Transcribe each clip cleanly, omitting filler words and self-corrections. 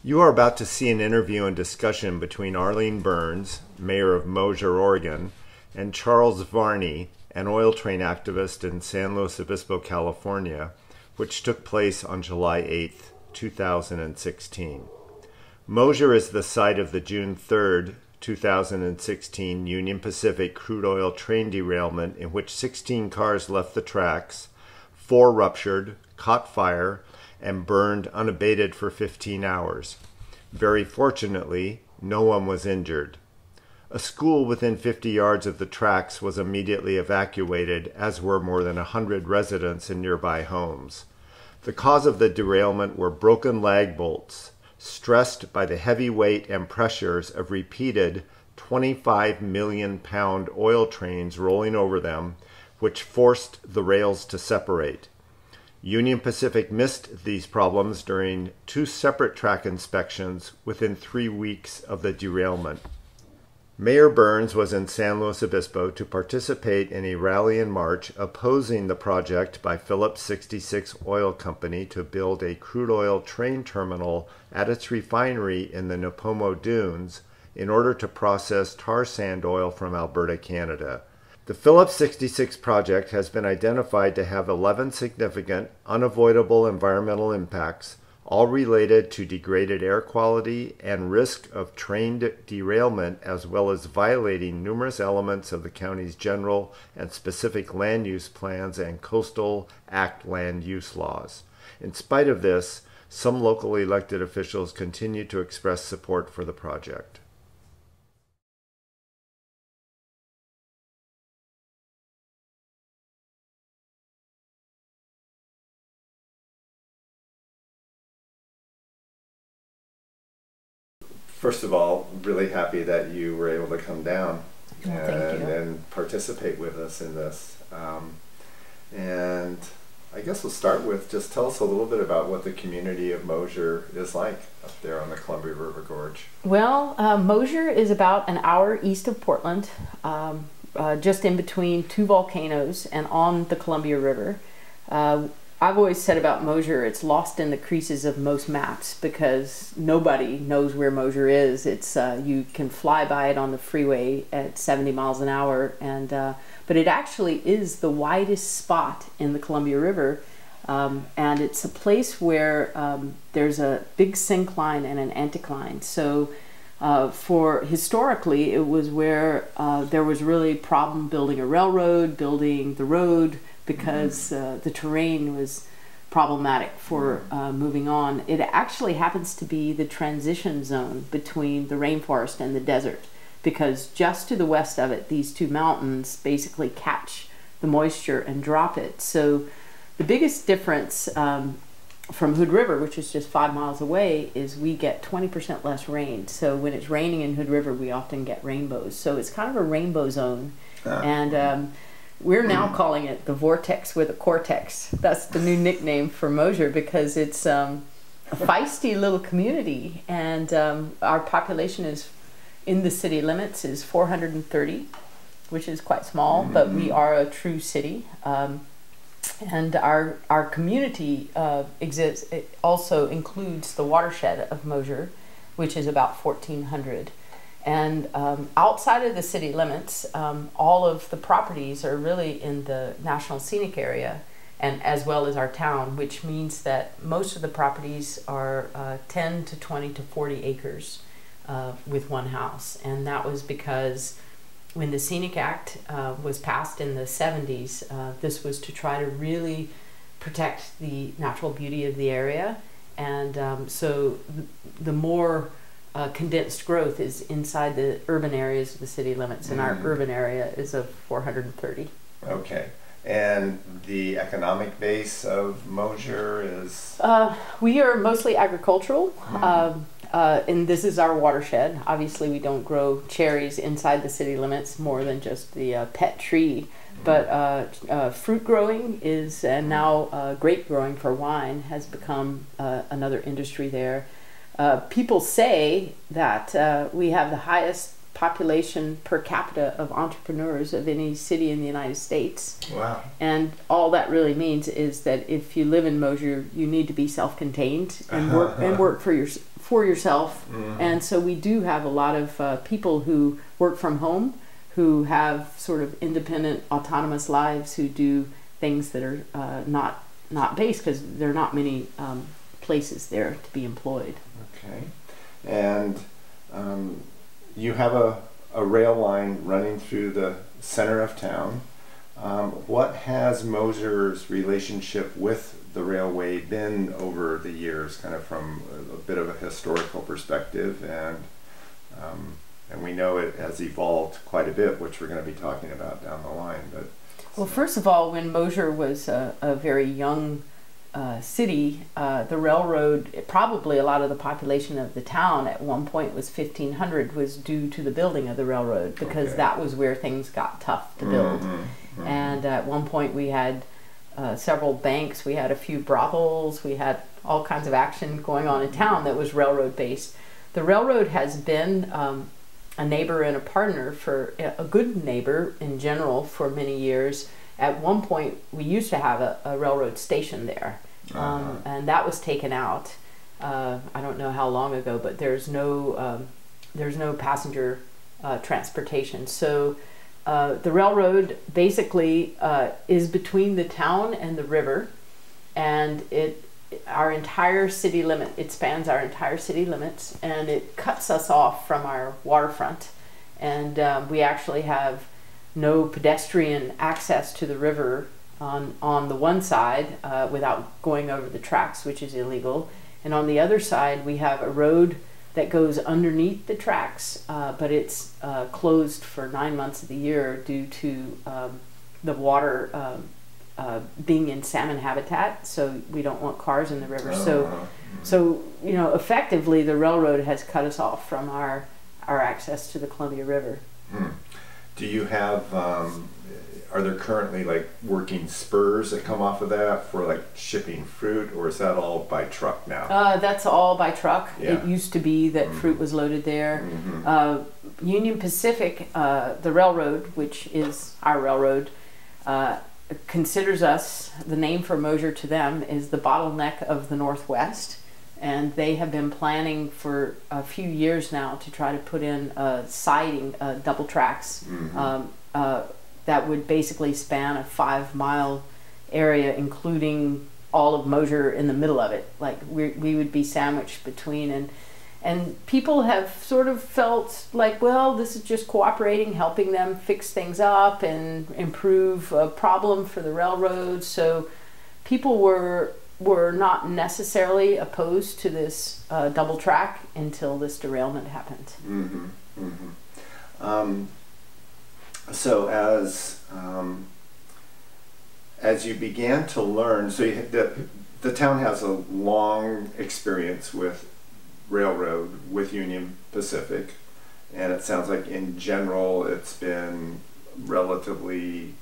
You are about to see an interview and discussion between Arlene Burns, mayor of Mosier, Oregon, and Charles Varni, an oil train activist in San Luis Obispo, California, which took place on July 8, 2016. Mosier is the site of the June 3, 2016 Union Pacific crude oil train derailment in which 16 cars left the tracks, 4 ruptured, caught fire, and burned unabated for 15 hours. Very fortunately, no one was injured. A school within 50 yards of the tracks was immediately evacuated, as were more than 100 residents in nearby homes. The cause of the derailment were broken lag bolts, stressed by the heavy weight and pressures of repeated 25 million pound oil trains rolling over them, which forced the rails to separate. Union Pacific missed these problems during 2 separate track inspections within 3 weeks of the derailment. Mayor Burns was in San Luis Obispo to participate in a rally and march opposing the project by Phillips 66 Oil Company to build a crude oil train terminal at its refinery in the Nipomo Dunes in order to process tar sand oil from Alberta, Canada. The Phillips 66 project has been identified to have 11 significant, unavoidable environmental impacts, all related to degraded air quality and risk of train derailment, as well as violating numerous elements of the county's general and specific land use plans and Coastal Act land use laws. In spite of this, some local elected officials continue to express support for the project. First of all, really happy that you were able to come down and participate with us in this. And I guess we'll start with just tell us a little bit about what the community of Mosier is like up there on the Columbia River Gorge. Well, Mosier is about an hour east of Portland, just in between 2 volcanoes and on the Columbia River. I've always said about Mosier, it's lost in the creases of most maps because nobody knows where Mosier is. It's you can fly by it on the freeway at 70 miles an hour, and but it actually is the widest spot in the Columbia River, and it's a place where there's a big syncline and an anticline. So for historically, it was where there was really problem building a railroad, building the road, because the terrain was problematic for moving on. It actually happens to be the transition zone between the rainforest and the desert, because just to the west of it, these 2 mountains basically catch the moisture and drop it. So the biggest difference from Hood River, which is just 5 miles away, is we get 20% less rain. So when it's raining in Hood River, we often get rainbows. So it's kind of a rainbow zone. And we're now calling it the vortex with a cortex. That's the new nickname for Mosier, because it's a feisty little community, and our population is in the city limits is 430, which is quite small, but we are a true city. And our community exists. It also includes the watershed of Mosier, which is about 1,400. And outside of the city limits, all of the properties are really in the National Scenic Area, and as well as our town, which means that most of the properties are 10 to 20 to 40 acres with one house. And that was because when the Scenic Act was passed in the 70s, this was to try to really protect the natural beauty of the area. And so the more condensed growth is inside the urban areas of the city limits, and our urban area is of 430. Okay. And the economic base of Mosier is? We are mostly agricultural, and this is our watershed. Obviously, we don't grow cherries inside the city limits more than just the pet tree, but fruit growing is, and now grape growing for wine has become another industry there. People say that we have the highest population per capita of entrepreneurs of any city in the United States. Wow. And all that really means is that if you live in Mosier, you need to be self-contained and work for yourself. And so we do have a lot of people who work from home, who have sort of independent, autonomous lives, who do things that are not based, because there are not many places there to be employed. Okay. And you have a rail line running through the center of town. What has Mosier's relationship with the railway been over the years, kind of from a bit of a historical perspective? And we know it has evolved quite a bit, which we're going to be talking about down the line. But well, first of all, when Mosier was a very young city, the railroad, probably a lot of the population of the town at one point was 1,500, was due to the building of the railroad, because that was where things got tough to build. And at one point we had several banks, we had a few brothels, we had all kinds of action going on in town that was railroad based. The railroad has been a neighbor and a partner, for a good neighbor in general, for many years. At one point we used to have a railroad station there, and that was taken out. I don't know how long ago, but there's no passenger transportation. So the railroad basically is between the town and the river, and our entire city limit, it spans our entire city limits, and it cuts us off from our waterfront. And we actually have no pedestrian access to the river on the one side without going over the tracks, which is illegal. And on the other side, we have a road that goes underneath the tracks, but it's closed for 9 months of the year due to the water being in salmon habitat. So we don't want cars in the river. So you know, effectively, the railroad has cut us off from our access to the Columbia River. Do you have, are there currently like working spurs that come off of that for like shipping fruit, or is that all by truck now? That's all by truck. Yeah. It used to be that fruit was loaded there. Union Pacific, the railroad, which is our railroad, considers us, the name for Mosier to them is the bottleneck of the Northwest. And they have been planning for a few years now to try to put in siding, double tracks, that would basically span a 5-mile area, including all of Mosier in the middle of it. Like we would be sandwiched between, and people have sort of felt like, well, this is just cooperating, helping them fix things up and improve a problem for the railroad. So people were not necessarily opposed to this double track until this derailment happened. So as you began to learn, so the town has a long experience with railroad, with Union Pacific, and it sounds like in general it's been relatively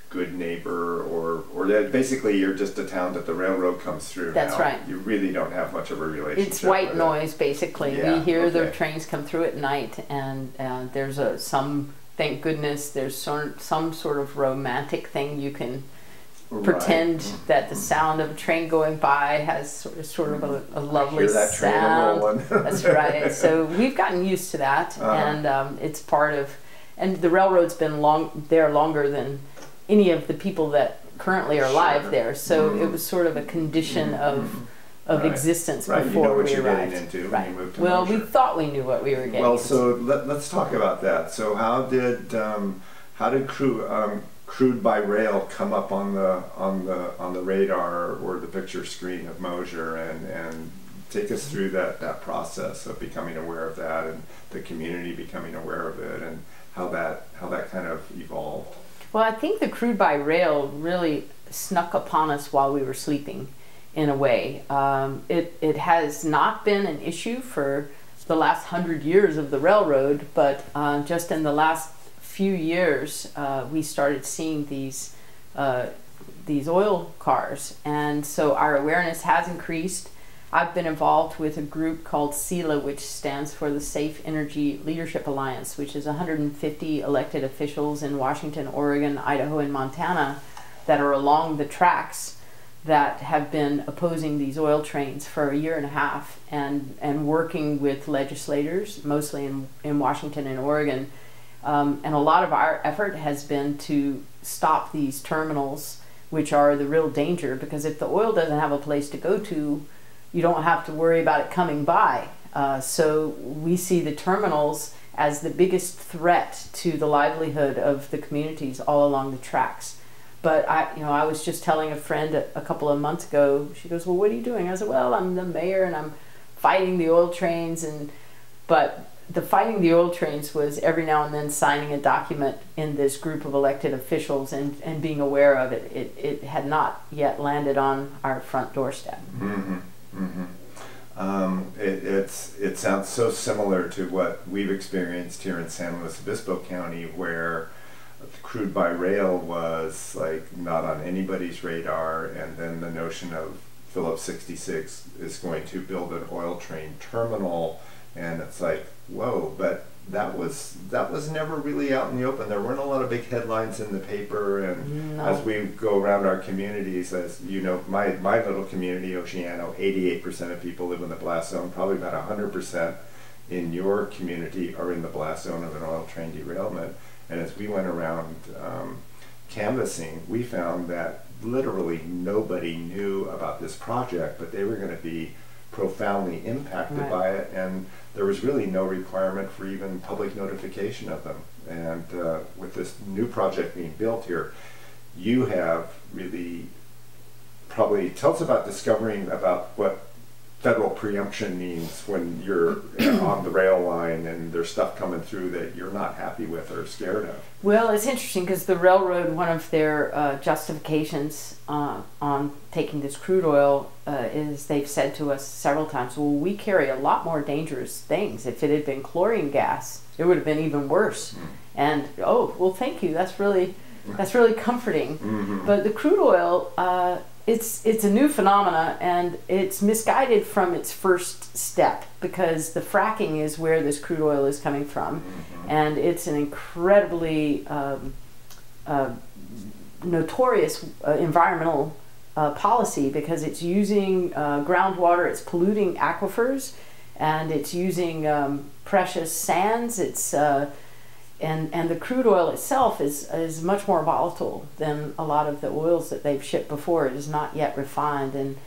good neighbor, or that basically you're just a town that the railroad comes through. That's now. right. You really don't have much of a relationship. It's white noise, basically. Yeah, we hear the trains come through at night, and there's thank goodness, there's some sort of romantic thing you can pretend that the sound of a train going by has sort of a lovely sound. That's right. So we've gotten used to that, and it's part of, and the railroad's been there longer than any of the people that currently are alive there. So it was sort of a condition of existence before you know what we you're arrived. Getting into Right. when you moved to Well, Mosier. we thought we knew what we were getting. Well, so let's talk about that. So how did crude by rail come up on the radar or the picture screen of Mosier, and take us through that process of becoming aware of that, and the community becoming aware of it, and how that kind of evolved? Well, I think the crude by rail really snuck upon us while we were sleeping, in a way. It has not been an issue for the last 100 years of the railroad, but just in the last few years, we started seeing these oil cars, and so our awareness has increased. I've been involved with a group called SELA, which stands for the Safe Energy Leadership Alliance, which is 150 elected officials in Washington, Oregon, Idaho, and Montana that are along the tracks that have been opposing these oil trains for a year and a half, and working with legislators, mostly in Washington and Oregon. And a lot of our effort has been to stop these terminals, which are the real danger, because if the oil doesn't have a place to go to, you don't have to worry about it coming by. So we see the terminals as the biggest threat to the livelihood of the communities all along the tracks. But I was just telling a friend a couple of months ago. She goes, "Well, what are you doing?" I said, "Well, I'm the mayor and I'm fighting the oil trains." But the fighting the oil trains was every now and then signing a document in this group of elected officials and being aware of it. It had not yet landed on our front doorstep. Mm-hmm. Mm-hmm. It sounds so similar to what we've experienced here in San Luis Obispo County, where crude by rail was like not on anybody's radar, and then the notion of Phillips 66 is going to build an oil train terminal, and it's like, whoa, but that was never really out in the open. There weren't a lot of big headlines in the paper, and No. as we go around our communities, as you know, my little community, Oceano, 88% of people live in the blast zone. Probably about 100% in your community are in the blast zone of an oil train derailment. And as we went around canvassing, we found that literally nobody knew about this project, but they were going to be profoundly impacted Right. by it, and there was really no requirement for even public notification of them. And with this new project being built here, you have really probably, tell us about discovering about what federal preemption means when you're on the rail line and there's stuff coming through that you're not happy with or scared of. Well, it's interesting because the railroad, one of their justifications on taking this crude oil is they've said to us several times, well, we carry a lot more dangerous things. If it had been chlorine gas, it would have been even worse. And, oh, well, thank you. That's really comforting. Mm-hmm. But the crude oil, it's a new phenomena, and it's misguided from its first step, because the fracking is where this crude oil is coming from. Mm-hmm. And it's an incredibly notorious environmental policy, because it's using groundwater, it's polluting aquifers, and it's using precious sands. It's and the crude oil itself is much more volatile than a lot of the oils that they've shipped before. It is not yet refined,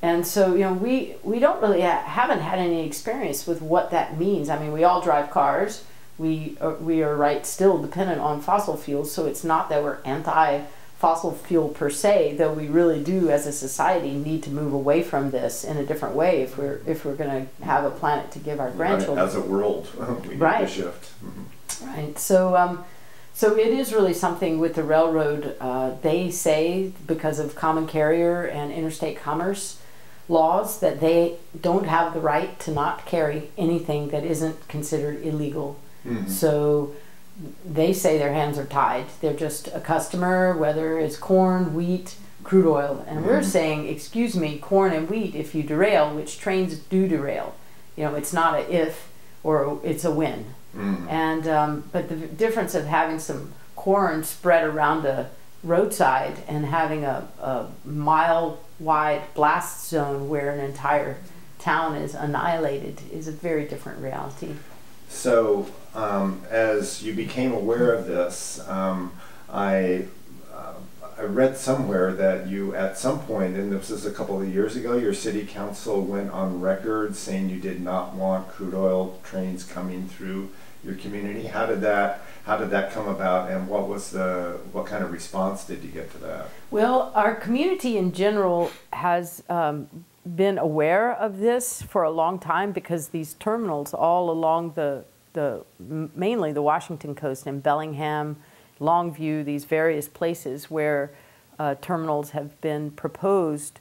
and so we don't really haven't had any experience with what that means. I mean, we all drive cars. We are right still dependent on fossil fuels, so it's not that we're anti-fossil fuel per se, though we really do as a society need to move away from this in a different way if we're going to have a planet to give our grandchildren. Right, as a world, we need to shift. Mm-hmm. Right. So it is really something with the railroad. They say because of common carrier and interstate commerce laws that they don't have the right to not carry anything that isn't considered illegal. Mm-hmm. So they say their hands are tied. They're just a customer, whether it's corn, wheat, crude oil. And we're saying, excuse me, corn and wheat, if you derail, which trains do derail, it's not a if or it's a when. Mm. And but the difference of having some corn spread around a roadside and having a mile-wide blast zone where an entire town is annihilated is a very different reality. So as you became aware of this, I read somewhere that you, at some point, and this is a couple of years ago, your city council went on record saying you did not want crude oil trains coming through your community. How did that come about, and what kind of response did you get to that? Well, our community in general has been aware of this for a long time, because these terminals all along mainly the Washington coast and Bellingham, Longview, these various places where terminals have been proposed,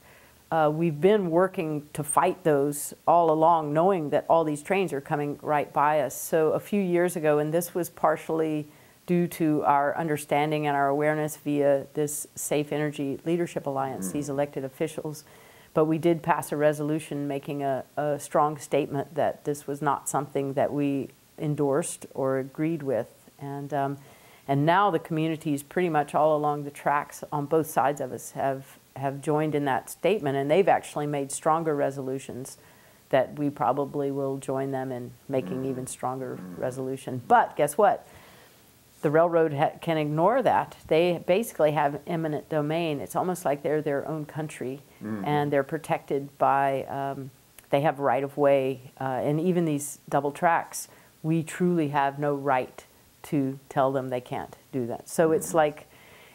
we've been working to fight those all along, knowing that all these trains are coming right by us. So a few years ago, and this was partially due to our understanding and our awareness via this Safe Energy Leadership Alliance, these elected officials, but we did pass a resolution making a strong statement that this was not something that we endorsed or agreed with. And now the communities pretty much all along the tracks on both sides of us have have joined in that statement, and they've actually made stronger resolutions that we probably will join them in making even stronger resolution. But guess what? The railroad can ignore that. They basically have eminent domain. It's almost like they're their own country, and they're protected by, they have right-of-way, and even these double tracks, we truly have no right to tell them they can't do that. So it's like,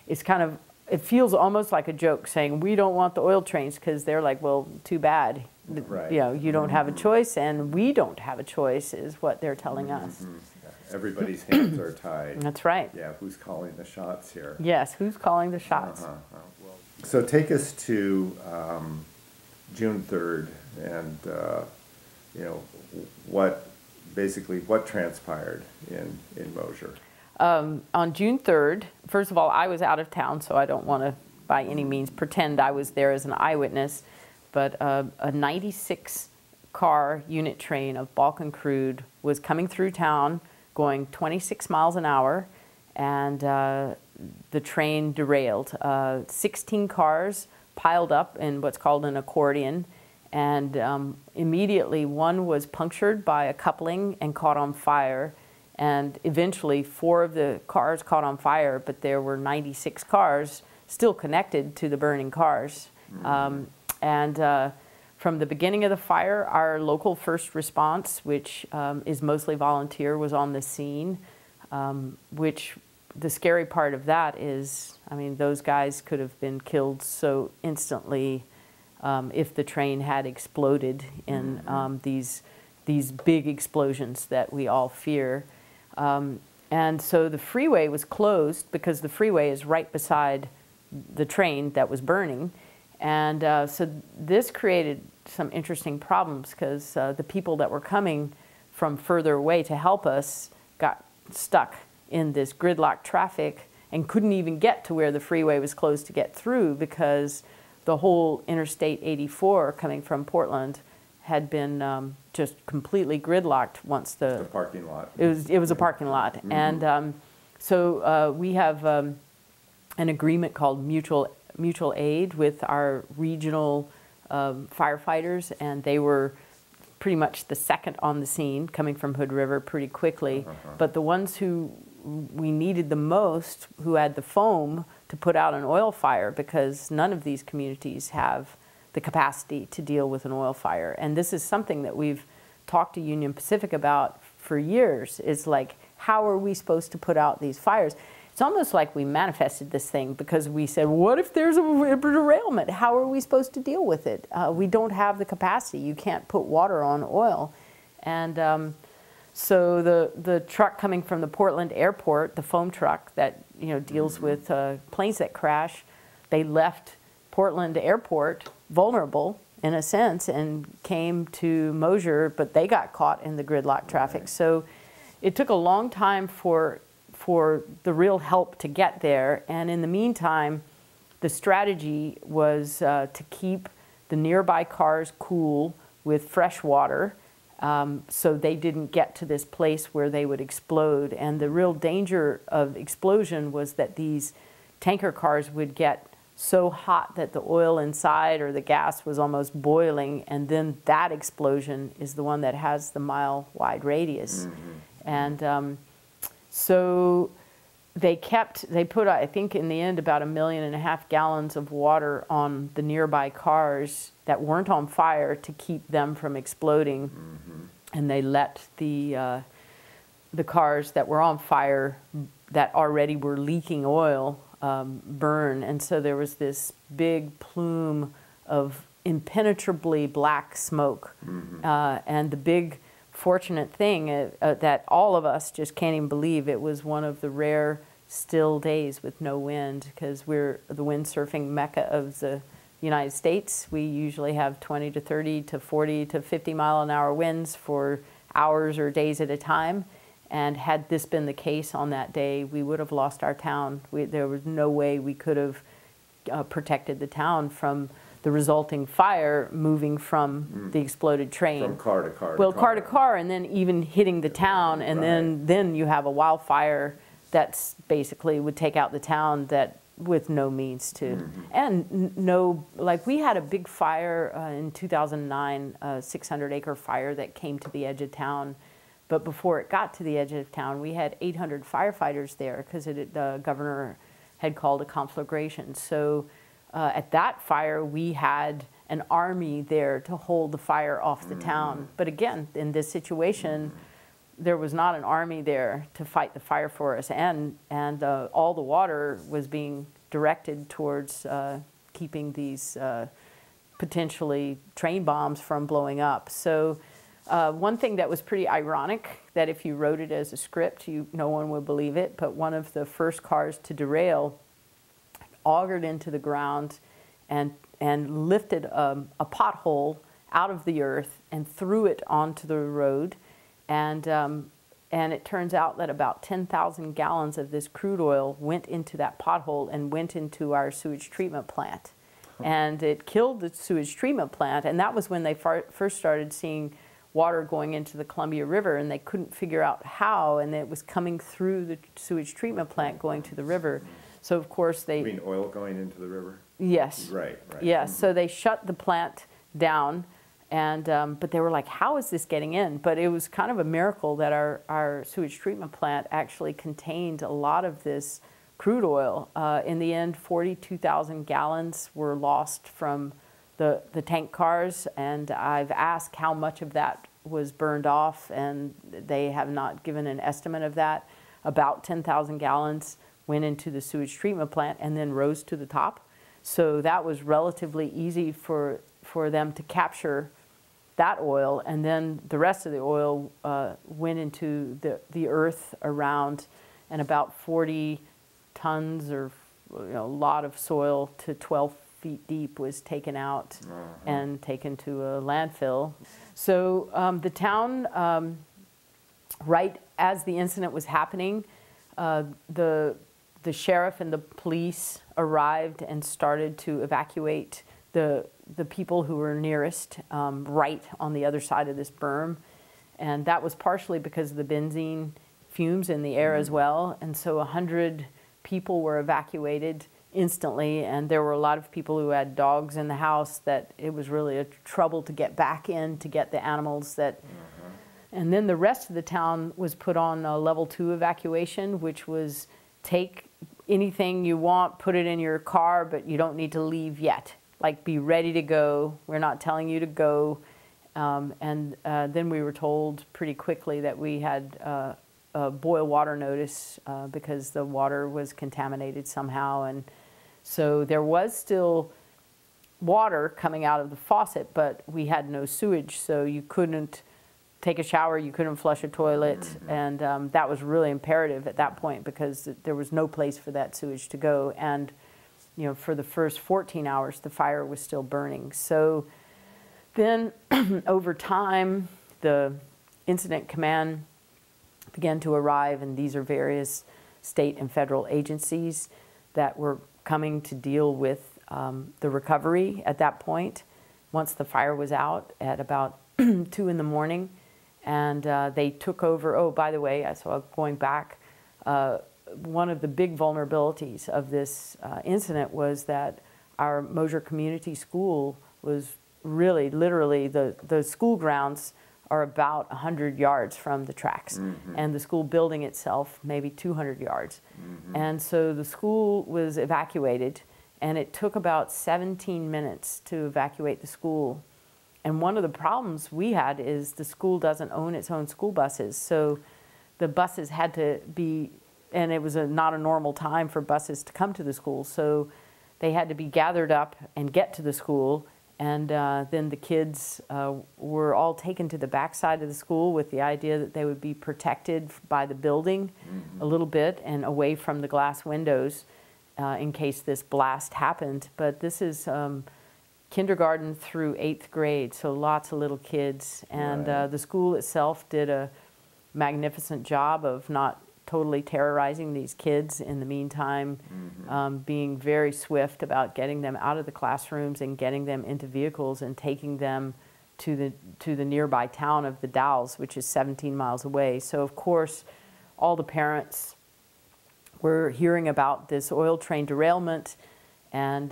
it's kind of, it feels almost like a joke saying, we don't want the oil trains, because they're like, well, too bad. Right. You know, you don't have a choice, and we don't have a choice, is what they're telling us. Yeah. Everybody's hands are tied. That's right. Yeah, who's calling the shots here? Yes, who's calling the shots? Well, so take us to June 3rd, and you know, what transpired in Mosier? On June 3rd, first of all, I was out of town, so I don't want to by any means pretend I was there as an eyewitness, but a 96-car unit train of Balkan crude was coming through town going 26 miles an hour, and the train derailed. 16 cars piled up in what's called an accordion, and immediately one was punctured by a coupling and caught on fire. And eventually 4 of the cars caught on fire, but there were 96 cars still connected to the burning cars. From the beginning of the fire, our local first response, which is mostly volunteer, was on the scene, which the scary part of that is, I mean, those guys could have been killed so instantly if the train had exploded in these big explosions that we all fear. And so the freeway was closed because the freeway is right beside the train that was burning. And so this created some interesting problems because the people that were coming from further away to help us got stuck in this gridlock traffic and couldn't even get to where the freeway was closed to get through because the whole Interstate 84 coming from Portland had been just completely gridlocked once the parking lot. It was a parking lot, and so we have an agreement called mutual aid with our regional firefighters, and they were pretty much the second on the scene, coming from Hood River pretty quickly. But the ones who we needed the most, who had the foam to put out an oil fire, because none of these communities have the capacity to deal with an oil fire. And this is something that we've talked to Union Pacific about for years, is like, how are we supposed to put out these fires? It's almost like we manifested this thing because we said, what if there's a derailment? How are we supposed to deal with it? We don't have the capacity. You can't put water on oil. And so the truck coming from the Portland airport, the foam truck that deals with planes that crash, they left Portland airport vulnerable in a sense and came to Mosier, but they got caught in the gridlock traffic. So it took a long time for the real help to get there. And in the meantime, the strategy was to keep the nearby cars cool with fresh water so they didn't get to this place where they would explode. And the real danger of explosion was that these tanker cars would get so hot that the oil inside or the gas was almost boiling, and then that explosion is the one that has the mile-wide radius. And so they put, I think in the end, about 1.5 million gallons of water on the nearby cars that weren't on fire to keep them from exploding. And they let the cars that were on fire that already were leaking oil burn. And so there was this big plume of impenetrably black smoke. And the big fortunate thing that all of us just can't even believe, it was one of the rare still days with no wind, because we're the windsurfing mecca of the United States. We usually have 20 to 30 to 40 to 50 mile an hour winds for hours or days at a time. And had this been the case on that day, we would have lost our town. There was no way we could have protected the town from the resulting fire moving from the exploded train. From car to car. Well, car to car, and then even hitting the town, and then you have a wildfire that's basically would take out the town that with no means to, and no, like we had a big fire in 2009, a 600-acre fire that came to the edge of town. But before it got to the edge of town, we had 800 firefighters there because the governor had called a conflagration. So at that fire, we had an army there to hold the fire off the town. But again, in this situation, there was not an army there to fight the fire for us, and all the water was being directed towards keeping these potentially train bombs from blowing up. So one thing that was pretty ironic, that if you wrote it as a script, no one would believe it, but one of the first cars to derail augured into the ground and lifted a pothole out of the earth and threw it onto the road. And it turns out that about 10,000 gallons of this crude oil went into that pothole and went into our sewage treatment plant. And it killed the sewage treatment plant, and that was when they first started seeing water going into the Columbia River, and they couldn't figure out how, and it was coming through the sewage treatment plant going to the river. So of course they... You mean oil going into the river? Yes. Right. Yes, so they shut the plant down. And but they were like, how is this getting in? But it was kind of a miracle that our sewage treatment plant actually contained a lot of this crude oil. In the end, 42,000 gallons were lost from the tank cars, and I've asked how much of that was burned off, and they have not given an estimate of that. About 10,000 gallons went into the sewage treatment plant and then rose to the top. So that was relatively easy for them to capture that oil, and then the rest of the oil went into the earth around, and about 40 tons or a lot of soil to 12 feet deep was taken out and taken to a landfill. So the town, right as the incident was happening, the sheriff and the police arrived and started to evacuate the people who were nearest, right on the other side of this berm. And that was partially because of the benzene fumes in the air as well. And so 100 people were evacuated instantly, and there were a lot of people who had dogs in the house that it was really a trouble to get back in to get the animals that... And then the rest of the town was put on a level 2 evacuation, which was take anything you want, put it in your car, but you don't need to leave yet. Like, be ready to go. We're not telling you to go. Then we were told pretty quickly that we had a boil water notice because the water was contaminated somehow. And so there was still water coming out of the faucet, but we had no sewage, so you couldn't take a shower, you couldn't flush a toilet, and that was really imperative at that point because there was no place for that sewage to go. And for the first 14 hours, the fire was still burning. So then over time, the incident command began to arrive, and these are various state and federal agencies that were coming to deal with the recovery at that point, once the fire was out at about 2 in the morning. And they took over. Oh, by the way, so going back, one of the big vulnerabilities of this incident was that our Mosier Community School was really, literally, the school grounds are about 100 yards from the tracks, and the school building itself maybe 200 yards. And so the school was evacuated, and it took about 17 minutes to evacuate the school. And one of the problems we had is the school doesn't own its own school buses, so the buses had to be, and it was not a normal time for buses to come to the school, so they had to be gathered up and get to the school. And then the kids were all taken to the backside of the school with the idea that they would be protected by the building a little bit and away from the glass windows in case this blast happened. But this is kindergarten through 8th grade, so lots of little kids. And the school itself did a magnificent job of not totally terrorizing these kids in the meantime, being very swift about getting them out of the classrooms and getting them into vehicles and taking them to the nearby town of the Dalles, which is 17 miles away. So of course all the parents were hearing about this oil train derailment, and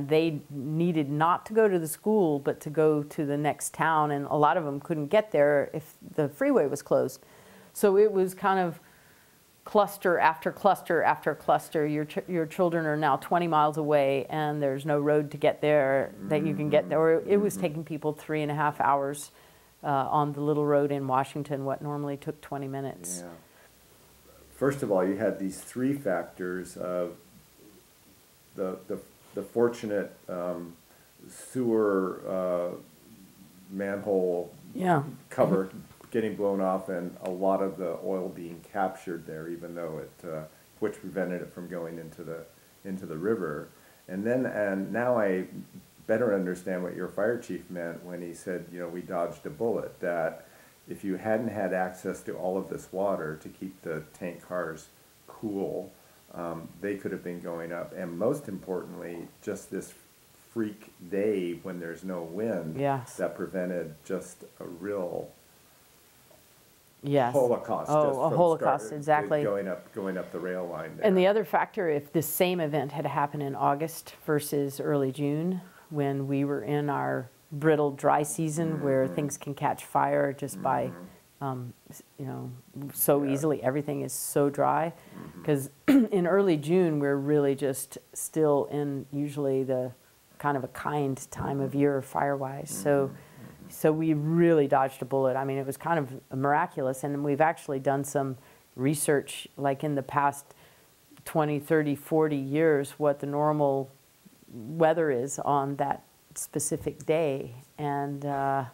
they needed not to go to the school, but to go to the next town, and a lot of them couldn't get there if the freeway was closed. So it was kind of cluster after cluster after cluster. Your children are now 20 miles away, and there's no road to get there that you can get there. Or it was taking people 3.5 hours on the little road in Washington, what normally took 20 minutes. Yeah. First of all, you had these three factors of the fortunate sewer manhole cover getting blown off, and a lot of the oil being captured there, even though which prevented it from going into the river. And now I better understand what your fire chief meant when he said, we dodged a bullet, that if you hadn't had access to all of this water to keep the tank cars cool, they could have been going up. And most importantly, just this freak day when there's no wind, that prevented just a real holocaust. Oh, a holocaust, exactly. Going up the rail line there. And the other factor, if the same event had happened in August versus early June, when we were in our brittle dry season where things can catch fire just by, so easily, everything is so dry. Because in early June, we're really just still in usually the kind of a kind time of year fire-wise. So we really dodged a bullet. I mean, it was kind of miraculous. And we've actually done some research, like in the past 20, 30, 40 years, what the normal weather is on that specific day. And there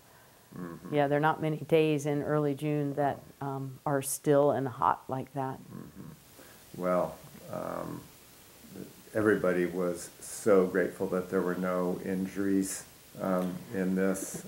are not many days in early June that are still and hot like that. Well, everybody was so grateful that there were no injuries in this.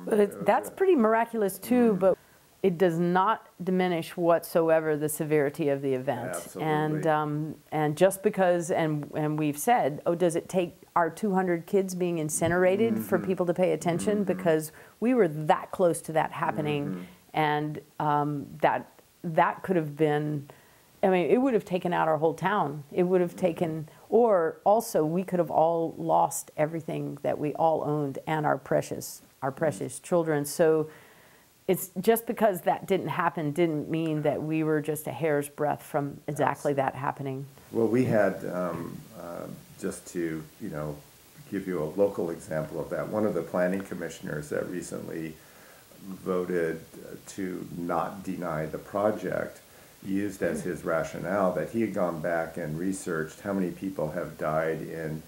But that's pretty miraculous too, but it does not diminish whatsoever the severity of the event. Absolutely. And just because, and we've said, does it take our 200 kids being incinerated for people to pay attention? Because we were that close to that happening, and that could have been, I mean, it would have taken out our whole town. It would have taken, or also we could have all lost everything that we all owned and our precious children. So it's just because that didn't happen didn't mean that we were just a hair's breadth from exactly that happening. Well, we had, just to, give you a local example of that, one of the planning commissioners that recently voted to not deny the project used as his rationale that he had gone back and researched how many people have died in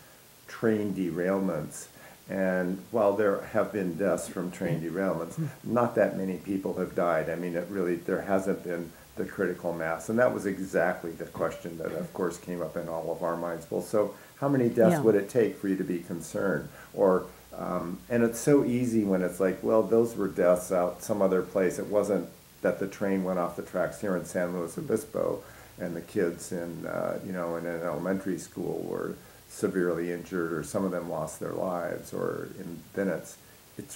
train derailments. And while there have been deaths from train derailments, not that many people have died. I mean, there hasn't been the critical mass. And that was exactly the question that, of course, came up in all of our minds. Well, so how many deaths would it take for you to be concerned? Or, and it's so easy when it's like, well, those were deaths out some other place. It wasn't that the train went off the tracks here in San Luis Obispo and the kids in, in an elementary school were severely injured, or some of them lost their lives, or then it's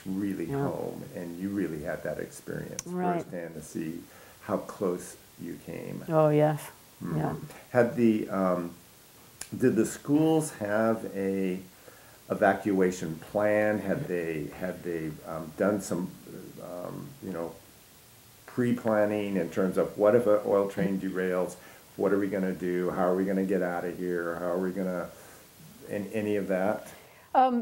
really home, and you really had that experience firsthand to see how close you came. Oh yes, yeah. Did the schools have a evacuation plan? Had they done some pre-planning in terms of what if an oil train derails? What are we going to do? How are we going to get out of here? How are we going to, any of that?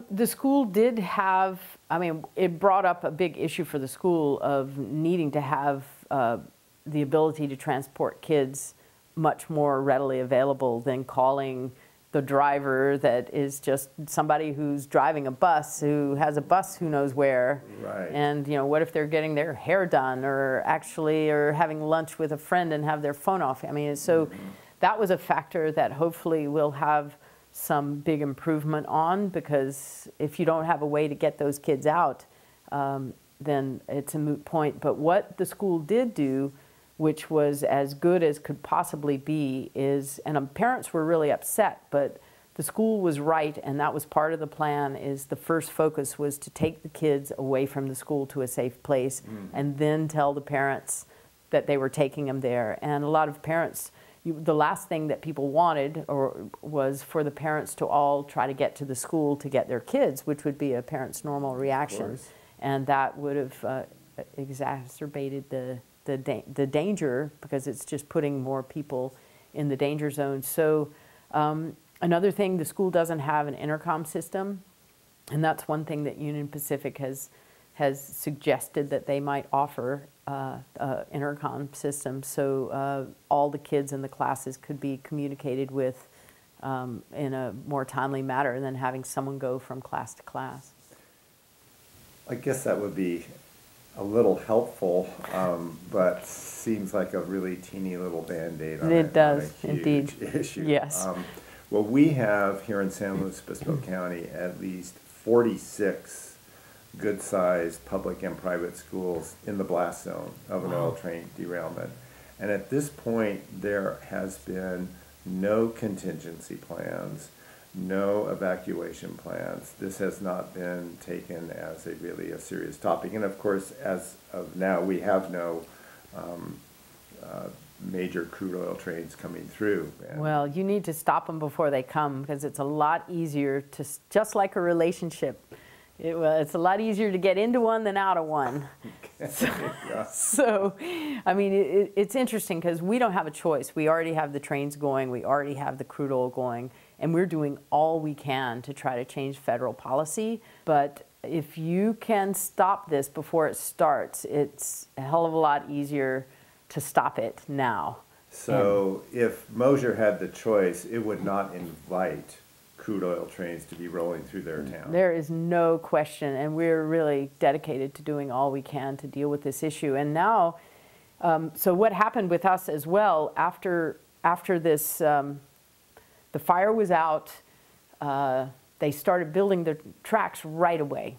The school did have, I mean, it brought up a big issue for the school of needing to have the ability to transport kids much more readily available than calling the driver that is just somebody who's driving a bus, who has a bus who knows where. Right. And, what if they're getting their hair done, or having lunch with a friend and have their phone off? I mean, so that was a factor that hopefully we'll have some big improvement on, because if you don't have a way to get those kids out, then it's a moot point. But what the school did do, which was as good as could possibly be, is, and parents were really upset, but the school was right, and that was part of the plan, is the first focus was to take the kids away from the school to a safe place, and then tell the parents that they were taking them there. And a lot of parents, the last thing that people wanted was for the parents to all try to get to the school to get their kids, which would be a parent's normal reaction, and that would have exacerbated the danger, because it's just putting more people in the danger zone. So another thing, the school doesn't have an intercom system, and that's one thing that Union Pacific has suggested that they might offer intercom system, so all the kids in the classes could be communicated with in a more timely manner than having someone go from class to class. I guess that would be a little helpful, but seems like a really teeny little Band-Aid on it does, on a huge indeed. issue. Yes. Well, we have here in San Luis Obispo County at least 46 good-sized public and private schools in the blast zone of an oil train derailment. And at this point, there has been no contingency plans, no evacuation plans. This has not been taken as really a serious topic. And of course, as of now, we have no major crude oil trains coming through. Well, you need to stop them before they come, because it's a lot easier to, just like a relationship, it's a lot easier to get into one than out of one. So, I mean, it's interesting because we don't have a choice. We already have the trains going, we already have the crude oil going, and we're doing all we can to try to change federal policy. But if you can stop this before it starts, it's a hell of a lot easier to stop it now. So if Mosier had the choice, it would not invite crude oil trains to be rolling through their town. There is no question, and we're really dedicated to doing all we can to deal with this issue. And now, so what happened with us as well, after this, the fire was out, they started building the tracks right away.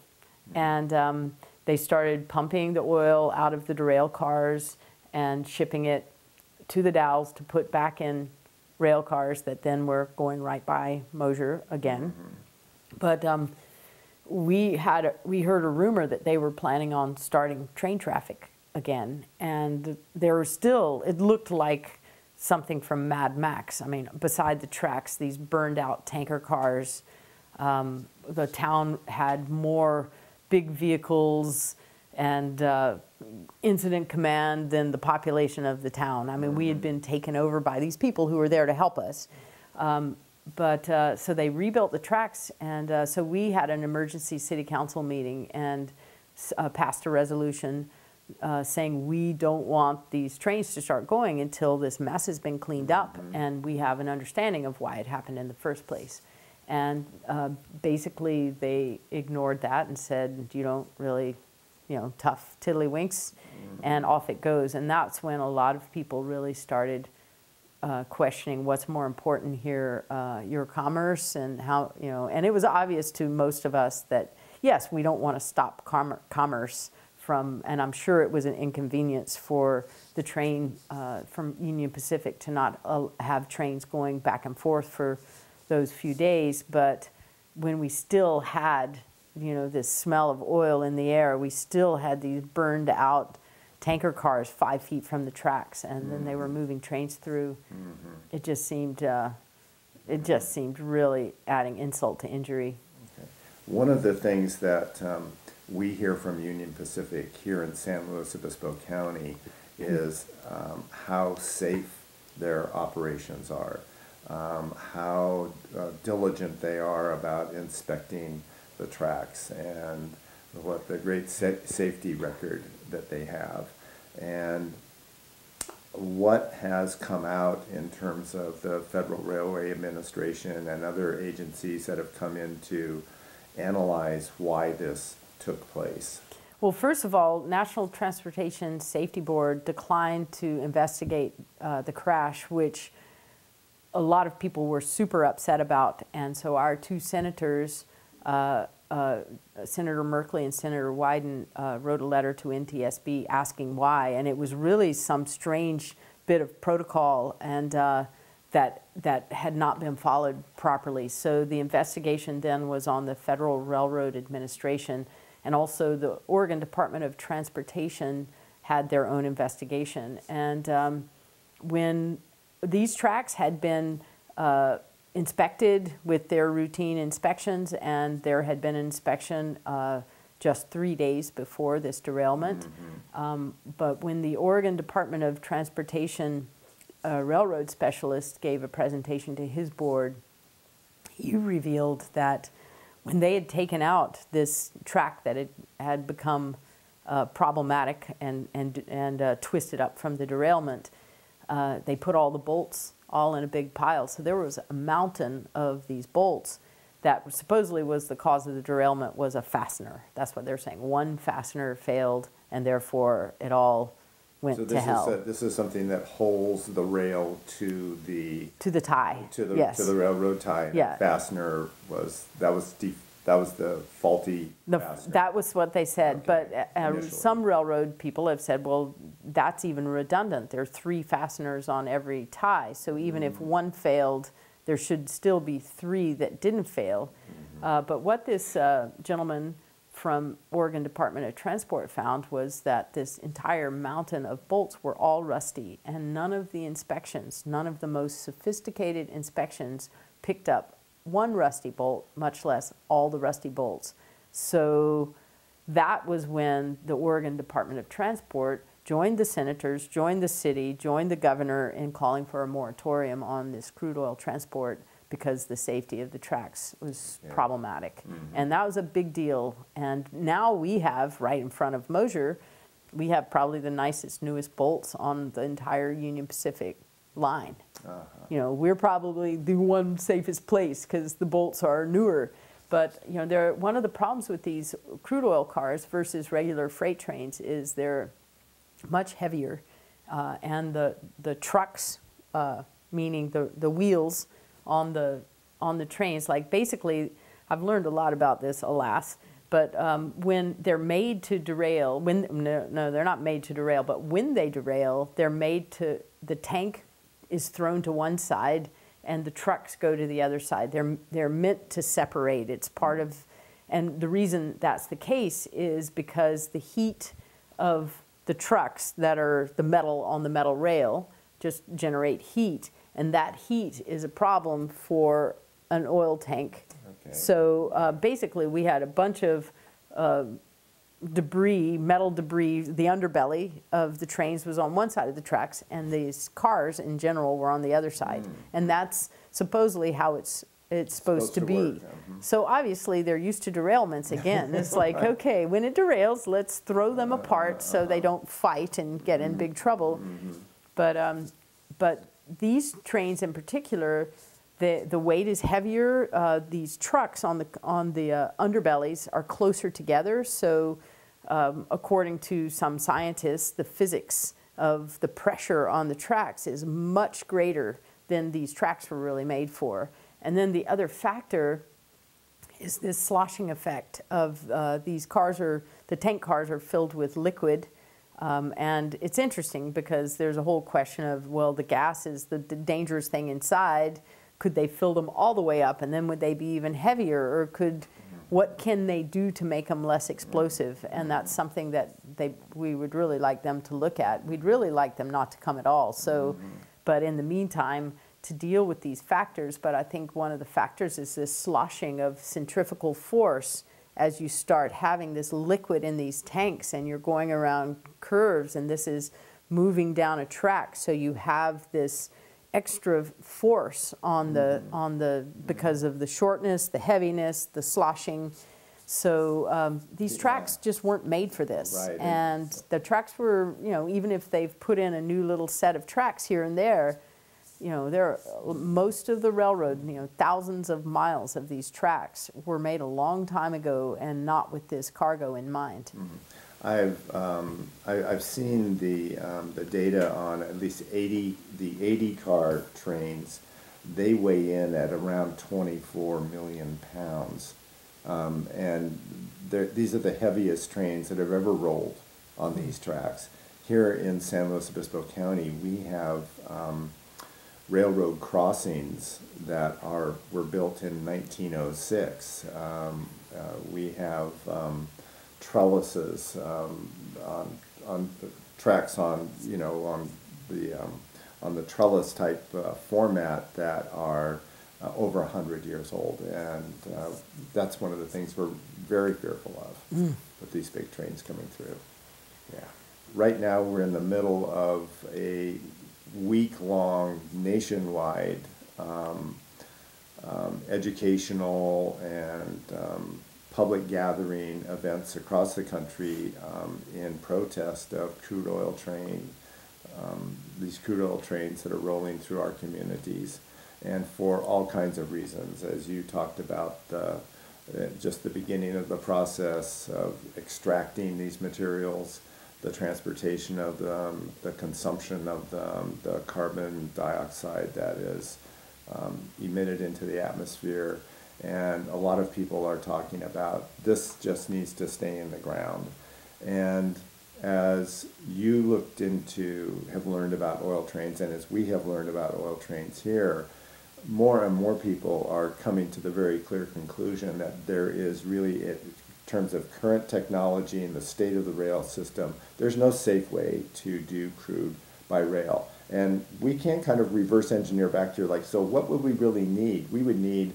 And they started pumping the oil out of the derail cars and shipping it to the Dalles to put back in rail cars that then were going right by Mosier again. But we heard a rumor that they were planning on starting train traffic again, and there were still, it looked like something from Mad Max. I mean, beside the tracks, these burned out tanker cars. The town had more big vehicles and incident command than the population of the town. I mean, we had been taken over by these people who were there to help us. So they rebuilt the tracks, and so we had an emergency city council meeting and passed a resolution saying we don't want these trains to start going until this mess has been cleaned up and we have an understanding of why it happened in the first place. And basically they ignored that and said, you don't really, tough tiddlywinks, and off it goes. And that's when a lot of people really started questioning what's more important here, your commerce and how, and it was obvious to most of us that, yes, we don't want to stop commerce from, and I'm sure it was an inconvenience for the train from Union Pacific to not have trains going back and forth for those few days, but when we still had this smell of oil in the air, we still had these burned out tanker cars 5 feet from the tracks, and then they were moving trains through. It just seemed really adding insult to injury. Okay. One of the things that we hear from Union Pacific here in San Luis Obispo County is how safe their operations are, how diligent they are about inspecting the tracks, and what the great safety record that they have, and what has come out in terms of the Federal Railway Administration and other agencies that have come in to analyze why this took place. Well, first of all, National Transportation Safety Board declined to investigate the crash, which a lot of people were super upset about, and so our two senators, Senator Merkley and Senator Wyden, wrote a letter to NTSB asking why, and it was really some strange bit of protocol and that had not been followed properly. So the investigation then was on the Federal Railroad Administration, and also the Oregon Department of Transportation had their own investigation. And when these tracks had been inspected with their routine inspections, and there had been an inspection just 3 days before this derailment. But when the Oregon Department of Transportation railroad specialist gave a presentation to his board, he revealed that when they had taken out this track that it had become problematic and twisted up from the derailment, they put all the bolts all in a big pile. So there was a mountain of these bolts that supposedly was the cause of the derailment. Was a fastener. That's what they're saying. One fastener failed, and therefore it all went to hell. This is something that holds the rail to the tie. To the yes. to the railroad tie. And yeah. The fastener was the faulty fastener. That was what they said. Okay. But some railroad people have said, well, that's even redundant. There are 3 fasteners on every tie. So even if one failed, there should still be 3 that didn't fail. But what this gentleman from Oregon Department of Transport found was that this entire mountain of bolts were all rusty, and none of the inspections, none of the most sophisticated inspections picked up one rusty bolt, much less all the rusty bolts. So that was when the Oregon Department of Transport joined the senators, joined the city, joined the governor in calling for a moratorium on this crude oil transport because the safety of the tracks was problematic. And that was a big deal. And now we have, right in front of Mosier, we have probably the nicest, newest bolts on the entire Union Pacific line. You know, we're probably the one safest place because the bolts are newer. But, you know, one of the problems with these crude oil cars versus regular freight trains is they're much heavier. And the trucks, meaning the wheels on the trains, like basically, I've learned a lot about this, alas, but when they're made to derail, no, they're not made to derail, but when they derail, they're made to, the tank is thrown to one side and the trucks go to the other side. They're meant to separate. It's part of, and the reason that's the case is because the heat of the trucks that are the metal on the metal rail just generate heat, and that heat is a problem for an oil tank. Okay. So basically we had a bunch of debris, metal debris. The underbelly of the trains was on one side of the tracks, and these cars in general were on the other side. And that's supposedly how it's supposed to be. So obviously they're used to derailments again. It's like, okay, when it derails, let's throw them apart so they don't fight and get in big trouble. But these trains in particular, the weight is heavier. These trucks on the underbellies are closer together. So according to some scientists, the physics of the pressure on the tracks is much greater than these tracks were really made for. And then the other factor is this sloshing effect of these cars the tank cars are filled with liquid. And it's interesting because there's a whole question of, well, the gas is the dangerous thing inside. Could they fill them all the way up, and then would they be even heavier? Or what can they do to make them less explosive? And that's something that we would really like them to look at. We'd really like them not to come at all. So, but in the meantime, to deal with these factors, but I think one of the factors is this sloshing of centrifugal force as you start having this liquid in these tanks and you're going around curves and this is moving down a track. So you have this extra force on the because of the shortness, the heaviness, the sloshing. So these tracks just weren't made for this. Right. And the tracks were, you know, even if they've put in a new little set of tracks here and there, you know, most of the railroad, you know, thousands of miles of these tracks were made a long time ago and not with this cargo in mind. I've seen the data on at least 80 car trains. They weigh in at around 24 million pounds, and these are the heaviest trains that have ever rolled on these tracks. Here in San Luis Obispo County, we have railroad crossings that were built in 1906. We have trellises on tracks on the on the trellis type format that are over 100 years old, and that's one of the things we're very fearful of with these big trains coming through. Yeah. Right now we're in the middle of a week-long nationwide educational and public gathering events across the country in protest of crude oil train, these crude oil trains that are rolling through our communities, and for all kinds of reasons, as you talked about, just the beginning of the process of extracting these materials, the transportation of them, the consumption of them, the carbon dioxide that is emitted into the atmosphere. And a lot of people are talking about this just needs to stay in the ground. And as you looked into, have learned about oil trains, and as we have learned about oil trains here, more and more people are coming to the very clear conclusion that there is really, in terms of current technology and the state of the rail system, there's no safe way to do crude by rail. And we can kind of reverse engineer back to, like, so what would we really need? We would need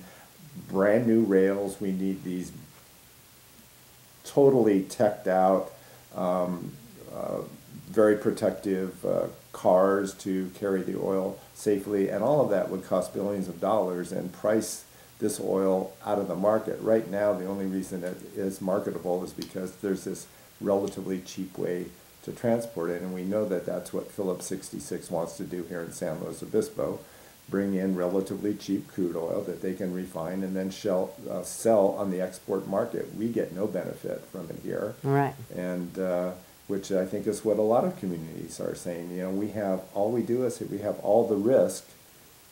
brand new rails. We need these totally teched out, very protective cars to carry the oil safely, and all of that would cost billions of dollars and price this oil out of the market. Right now, the only reason it is marketable is because there's this relatively cheap way to transport it, and we know that that's what Phillips 66 wants to do here in San Luis Obispo, bring in relatively cheap crude oil that they can refine and then sell on the export market. We get no benefit from it here. Right. And which I think is what a lot of communities are saying. You know, we have, all we do is we have all the risk,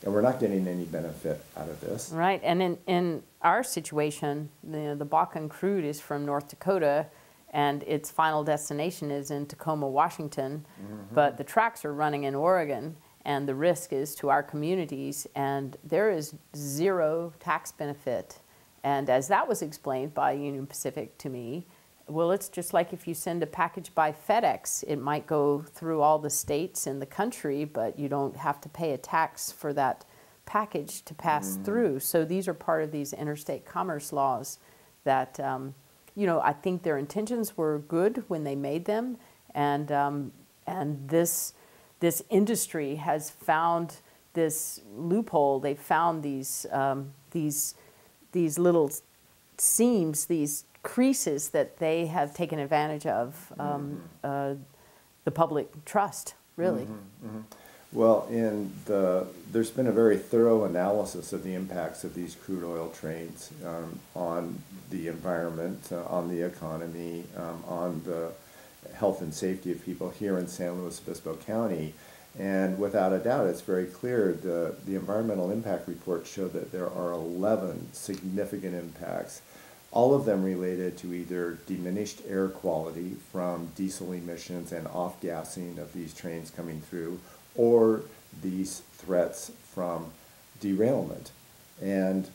and we're not getting any benefit out of this. Right, and in our situation, the Bakken crude is from North Dakota, and its final destination is in Tacoma, Washington, but the tracks are running in Oregon, and the risk is to our communities, and there is zero tax benefit. And as that was explained by Union Pacific to me, well, it's just like if you send a package by FedEx, it might go through all the states in the country, but you don't have to pay a tax for that package to pass through. So these are part of these interstate commerce laws that, you know, I think their intentions were good when they made them, and this industry has found this loophole. They found these little seams, these creases that they have taken advantage of the public trust, really. Well, there's been a very thorough analysis of the impacts of these crude oil trains on the environment, on the economy, on the health and safety of people here in San Luis Obispo County. And without a doubt, it's very clear the environmental impact reports show that there are 11 significant impacts, all of them related to either diminished air quality from diesel emissions and off-gassing of these trains coming through, or these threats from derailment. And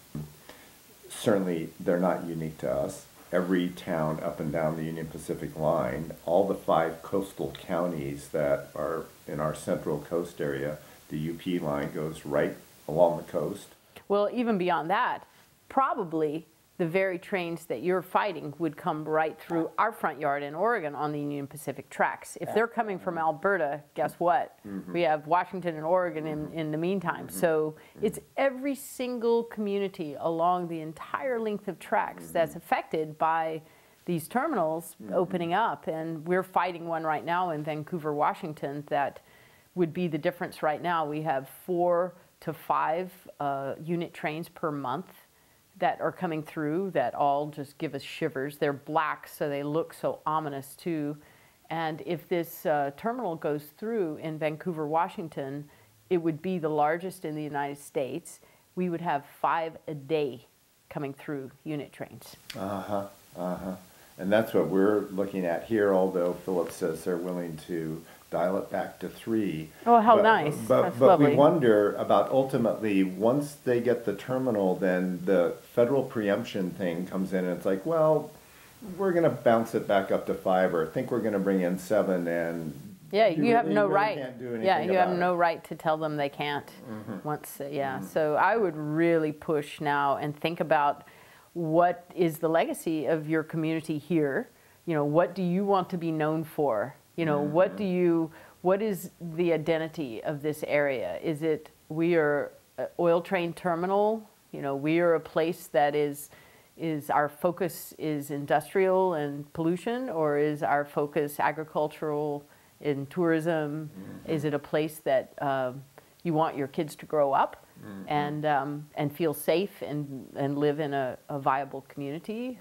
certainly they're not unique to us. Every town up and down the Union Pacific line, all the 5 coastal counties that are in our central coast area, the UP line goes right along the coast. Well, even beyond that, probably the very trains that you're fighting would come right through our front yard in Oregon on the Union Pacific tracks. If they're coming from Alberta, guess what? We have Washington and Oregon in the meantime. So it's every single community along the entire length of tracks that's affected by these terminals opening up. And we're fighting one right now in Vancouver, Washington, that would be the difference right now. We have 4 to 5 unit trains per month that are coming through that all just give us shivers. They're black, so they look so ominous too. And if this terminal goes through in Vancouver, Washington, it would be the largest in the United States. We would have 5 a day coming through unit trains. And that's what we're looking at here, although Phillips says they're willing to dial it back to 3. Oh, how nice. But lovely. We wonder about ultimately, once they get the terminal, then the federal preemption thing comes in, and it's like, well, we're going to bounce it back up to 5, or I think we're going to bring in 7, and Yeah, you have no really right. Can't do anything Yeah, you about have it. no right to tell them they can't. Once, yeah. So I would really push now and think about what is the legacy of your community here. You know, what do you want to be known for? You know, what is the identity of this area? Is it we are an oil train terminal? You know, we are a place that is our focus is industrial and pollution, or is our focus agricultural in tourism? Is it a place that you want your kids to grow up and feel safe and live in a viable community?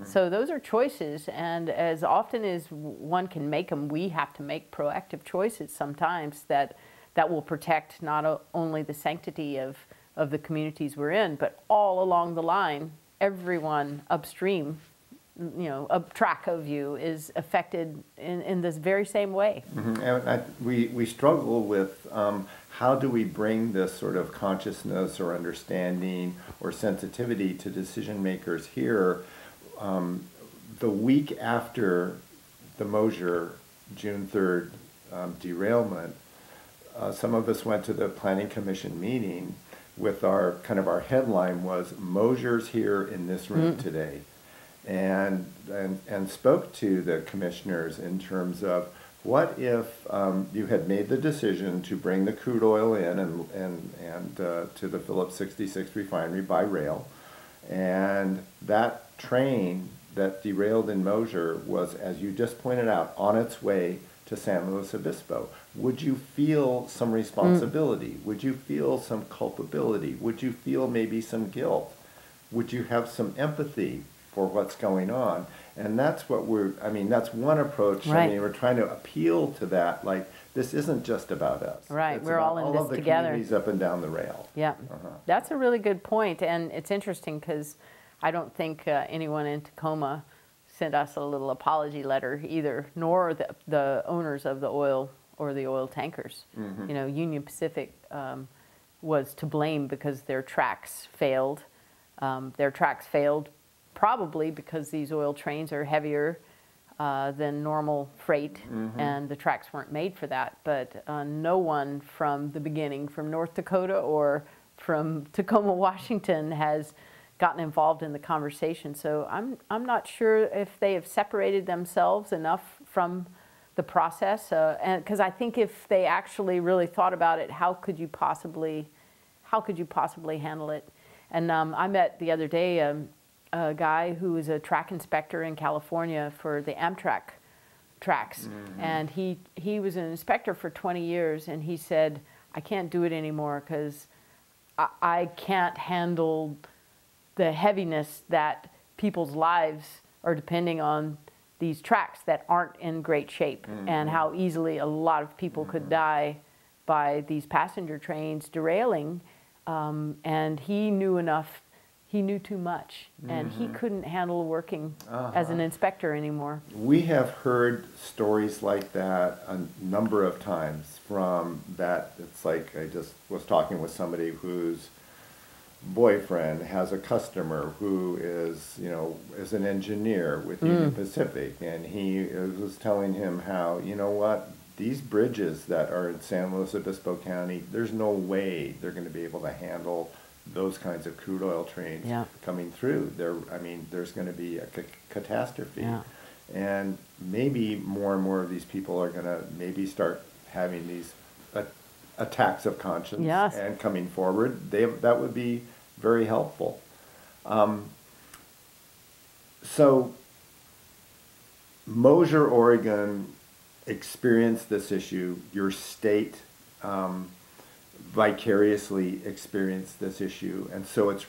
So those are choices, and as often as one can make them, we have to make proactive choices sometimes that will protect not only the sanctity of the communities we're in, but all along the line, everyone upstream, you know, up track of you is affected in this very same way. And we struggle with how do we bring this sort of consciousness or understanding or sensitivity to decision makers here. The week after the Mosier June 3rd derailment, some of us went to the Planning Commission meeting with our headline was Mosier's here in this room today, and spoke to the commissioners in terms of what if you had made the decision to bring the crude oil in and to the Phillips 66 refinery by rail, and that train that derailed in Mosier was, as you just pointed out, on its way to San Luis Obispo. Would you feel some responsibility? Would you feel some culpability? Would you feel maybe some guilt? Would you have some empathy for what's going on? And that's what that's one approach. Right. I mean, we're trying to appeal to that, like, this isn't just about us. Right, It's we're all in all this of the together. communities up and down the rail. Yeah, that's a really good point, and it's interesting because I don't think anyone in Tacoma sent us a little apology letter either, nor the owners of the oil or the oil tankers. You know, Union Pacific was to blame because their tracks failed. Their tracks failed probably because these oil trains are heavier than normal freight, and the tracks weren't made for that. But no one from the beginning, from North Dakota or from Tacoma, Washington, has gotten involved in the conversation. So I'm not sure if they have separated themselves enough from the process, and because I think if they actually really thought about it, how could you possibly handle it? And I met the other day a guy who was a track inspector in California for the Amtrak tracks, and he was an inspector for 20 years, and he said, I can't do it anymore because I can't handle the heaviness that people's lives are depending on these tracks that aren't in great shape, and how easily a lot of people could die by these passenger trains derailing. And he knew enough, he knew too much, and he couldn't handle working as an inspector anymore. We have heard stories like that a number of times from that. It's like I just was talking with somebody whose boyfriend has a customer who is an engineer with Union Pacific, and he was telling him how, you know what, these bridges that are in San Luis Obispo County, there's no way they're going to be able to handle those kinds of crude oil trains coming through. There's going to be a catastrophe. Yeah. And maybe more and more of these people are going to maybe start having these attacks of conscience and coming forward. That would be very helpful. So Mosier, Oregon experienced this issue. Your state vicariously experienced this issue, and so it's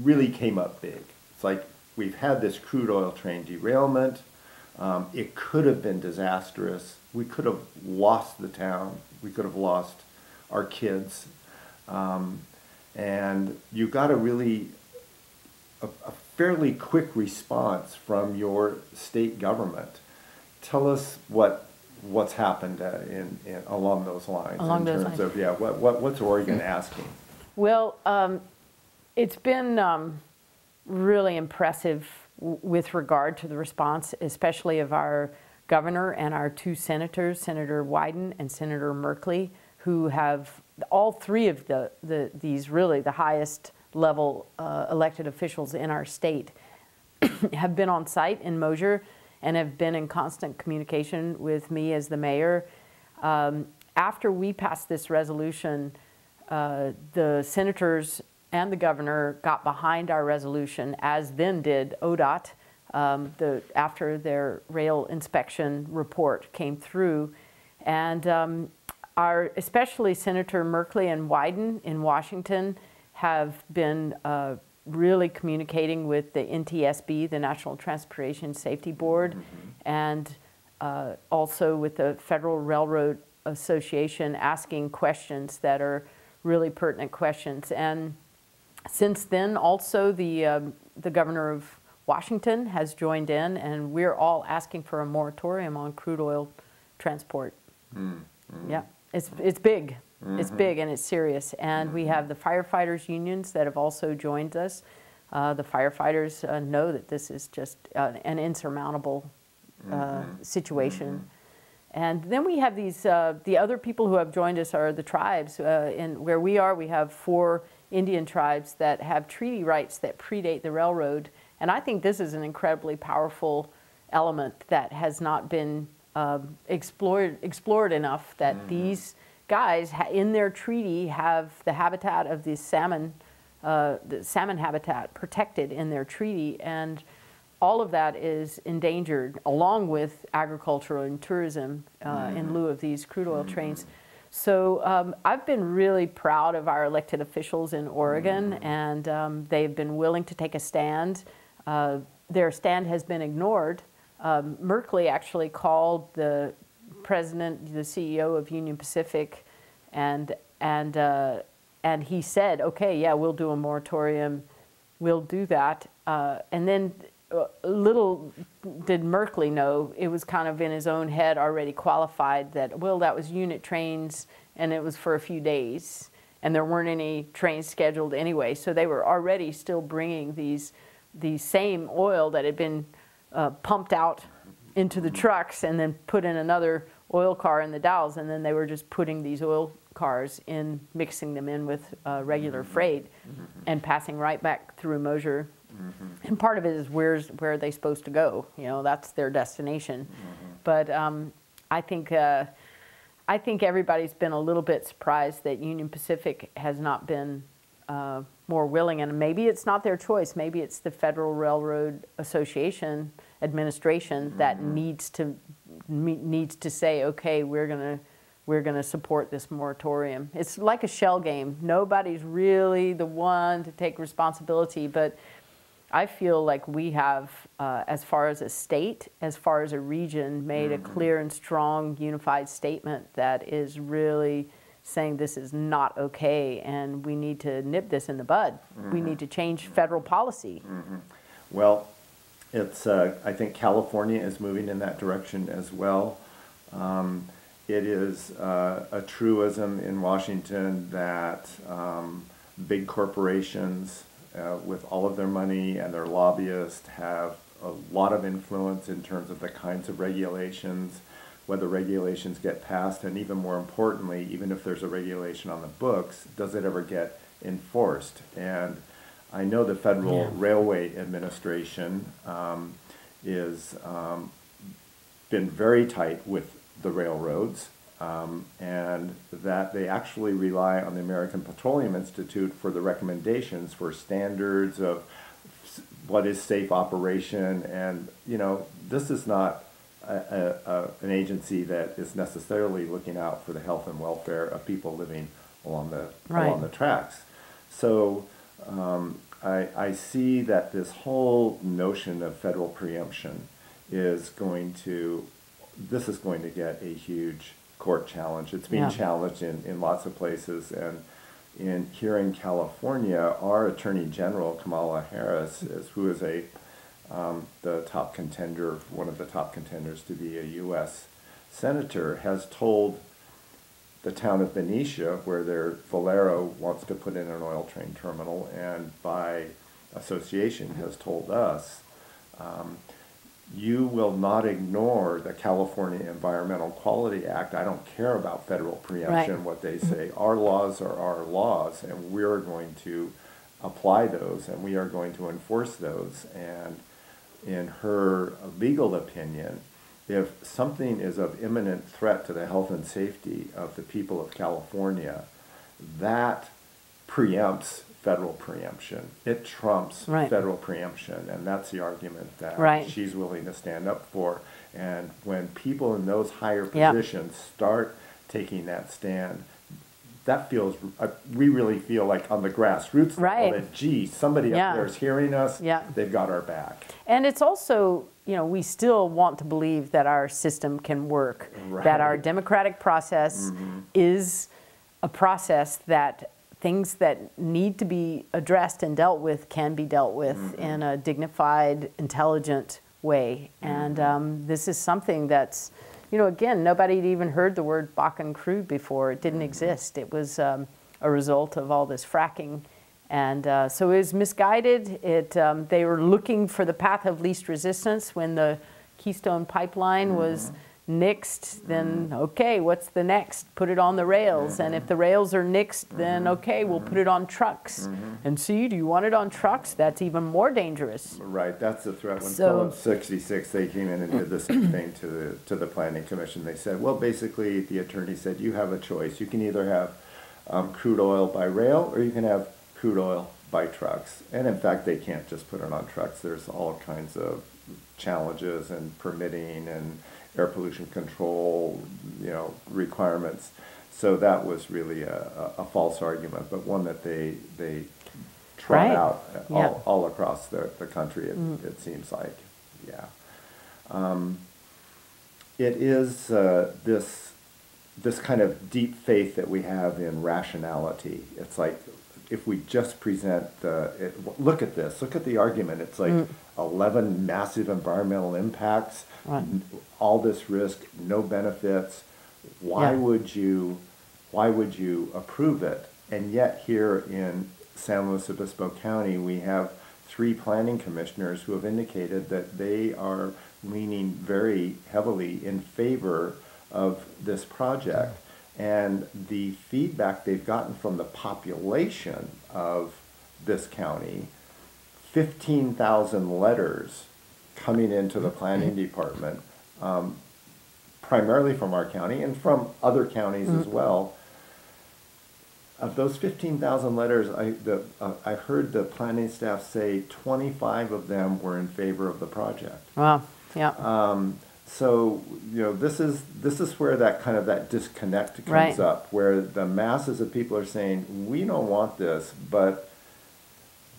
really came up big. It's like we've had this crude oil train derailment. It could have been disastrous. We could have lost the town. We could have lost our kids. And you got a fairly quick response from your state government. Tell us what's happened along those lines. What's Oregon asking? Well, it's been really impressive with regard to the response, especially of our governor and our two senators, Senator Wyden and Senator Merkley, who have all three of these really the highest level elected officials in our state have been on site in Mosier and have been in constant communication with me as the mayor. After we passed this resolution, the senators and the governor got behind our resolution, as then did ODOT, after their rail inspection report came through. And especially Senator Merkley and Wyden in Washington have been really communicating with the NTSB, the National Transportation Safety Board, and also with the Federal Railroad Association, asking questions that are really pertinent questions. And since then, also the governor of Washington has joined in, and we're all asking for a moratorium on crude oil transport. Yeah, it's big. It's big and it's serious. And we have the firefighters unions that have also joined us. The firefighters know that this is just an insurmountable situation. And then we have these, the other people who have joined us are the tribes. Where we are, we have 4 Indian tribes that have treaty rights that predate the railroad. And I think this is an incredibly powerful element that has not been explored enough, that these guys in their treaty have the habitat of the salmon habitat protected in their treaty, and all of that is endangered, along with agriculture and tourism in lieu of these crude oil trains. So I've been really proud of our elected officials in Oregon, and they've been willing to take a stand. Their stand has been ignored. Merkley actually called the president, the CEO of Union Pacific, and he said, okay, yeah, we'll do a moratorium, we'll do that. And then little did Merkley know, it was kind of in his own head already qualified that, well, that was unit trains and it was for a few days and there weren't any trains scheduled anyway. So they were already still bringing these same oil that had been pumped out into the trucks and then put in another oil car in the Dalles, and then they were just putting these oil cars in, mixing them in with regular freight and passing right back through Mosier. And part of it is where are they supposed to go? You know, that's their destination. But I think everybody's been a little bit surprised that Union Pacific has not been more willing, and maybe it's not their choice. Maybe it's the Federal Railroad Association administration that needs to say, okay, we're gonna support this moratorium. It's like a shell game. Nobody's really the one to take responsibility, but I feel like we have, as far as a state, as far as a region, made a clear and strong unified statement that is really saying this is not okay and we need to nip this in the bud. We need to change federal policy. Well, it's, I think California is moving in that direction as well. It is a truism in Washington that big corporations with all of their money and their lobbyists have a lot of influence in terms of the kinds of regulations, whether regulations get passed, and even more importantly, even if there's a regulation on the books, does it ever get enforced? And I know the Federal Railway Administration is been very tight with the railroads, and that they actually rely on the American Petroleum Institute for the recommendations for standards of what is safe operation. And you know, this is not an agency that is necessarily looking out for the health and welfare of people living along the tracks. So I see that this whole notion of federal preemption is going to get a huge court challenge. It's being challenged in lots of places, and here in California, our Attorney General Kamala Harris, who is the top contender, one of the top contenders to be a U.S. senator, has told the town of Benicia, where their Valero wants to put in an oil train terminal, and by association has told us, you will not ignore the California Environmental Quality Act. I don't care about federal preemption, Right. what they say. Our laws are our laws, and we're going to apply those, and we are going to enforce those. And in her legal opinion, if something is of imminent threat to the health and safety of the people of California, that preempts federal preemption. It trumps Right. federal preemption, and that's the argument that Right. she's willing to stand up for. And when people in those higher Yeah. positions start taking that stand, that feels, we really feel like on the grassroots Right. level that, gee, somebody Yeah. up there is hearing us, Yeah. they've got our back. And it's also, you know, we still want to believe that our system can work, that our Right. democratic process is a process that things that need to be addressed and dealt with can be dealt with in a dignified, intelligent way. And this is something that's, you know, again, nobody had even heard the word Bakken crude before. It didn't exist. It was a result of all this fracking. And so it was misguided. They were looking for the path of least resistance when the Keystone Pipeline was nixed. Then, okay, what's the next? Put it on the rails. And if the rails are nixed, then okay, we'll put it on trucks. And see, do you want it on trucks? That's even more dangerous. Right, that's the threat. When So- Phillips 66, they came in and did the same thing to the Planning Commission. They said, well, basically, the attorney said, you have a choice. You can either have crude oil by rail, or you can have crude oil by trucks. And in fact, they can't just put it on trucks. There's all kinds of challenges and permitting and air pollution control, you know, requirements. So that was really a false argument, but one that they trot Right. out Yeah. all across the country, it seems like. Yeah. It is this kind of deep faith that we have in rationality. It's like, if we just present look at this, look at the argument. It's like 11 massive environmental impacts, Right. all this risk, no benefits. Why Yeah. would you approve it? And yet here in San Luis Obispo County, we have 3 planning commissioners who have indicated that they are leaning very heavily in favor of this project. And the feedback they've gotten from the population of this county, 15,000 letters coming into the planning department, primarily from our county and from other counties as well. Of those 15,000 letters, I heard the planning staff say 25 of them were in favor of the project. Wow, yeah. So, you know, this is where that disconnect comes Right. up, where the masses of people are saying, we don't want this, but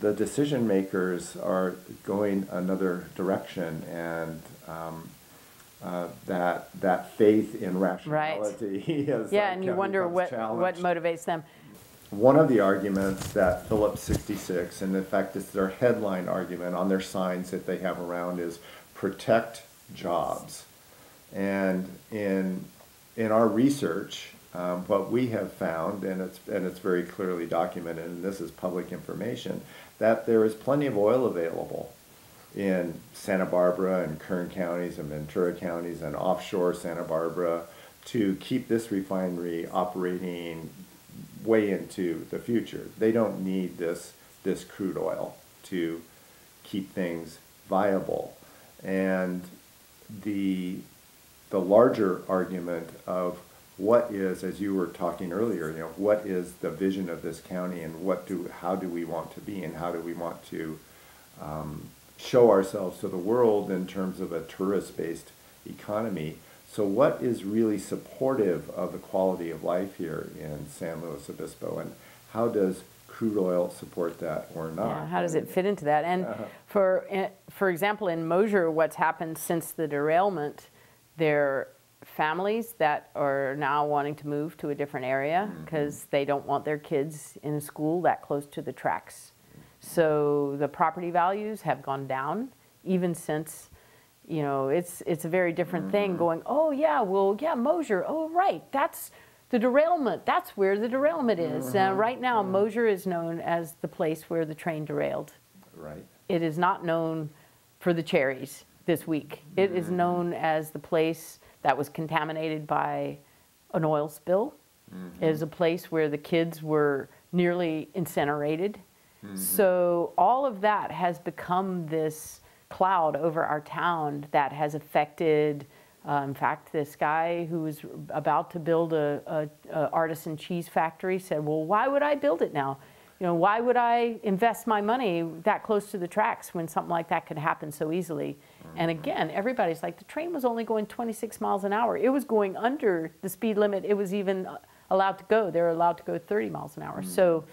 the decision makers are going another direction, and that faith in rationality is Yeah, and you wonder what motivates them. One of the arguments that Phillips 66, and in fact it's their headline argument on their signs that they have around, is protect jobs. And in our research, what we have found, and it's very clearly documented, and this is public information, that there is plenty of oil available in Santa Barbara and Kern counties and Ventura counties and offshore Santa Barbara to keep this refinery operating way into the future. They don't need this crude oil to keep things viable. And the larger argument of what is, as you were talking earlier, you know, what is the vision of this county, and how do we want to be, and how do we want to show ourselves to the world in terms of a tourist-based economy. So what is really supportive of the quality of life here in San Luis Obispo, and how does crude oil support that or not? Yeah, how does it fit into that? And for example, in Mosier, what's happened since the derailment, there are families that are now wanting to move to a different area because they don't want their kids in a school that close to the tracks. So the property values have gone down even since, you know, it's a very different thing going, oh yeah, well, yeah, Mosier, oh right, that's the derailment, that's where the derailment is. Right now, Mosier is known as the place where the train derailed. Right. It is not known for the cherries. this week. It is known as the place that was contaminated by an oil spill. It is a place where the kids were nearly incinerated. So all of that has become this cloud over our town that has affected, in fact, this guy who was about to build a artisan cheese factory said, well, why would I build it now? You know, why would I invest my money that close to the tracks when something like that could happen so easily? And again, everybody's like, the train was only going 26 miles an hour. It was going under the speed limit it was even allowed to go. They were allowed to go 30 miles an hour. So,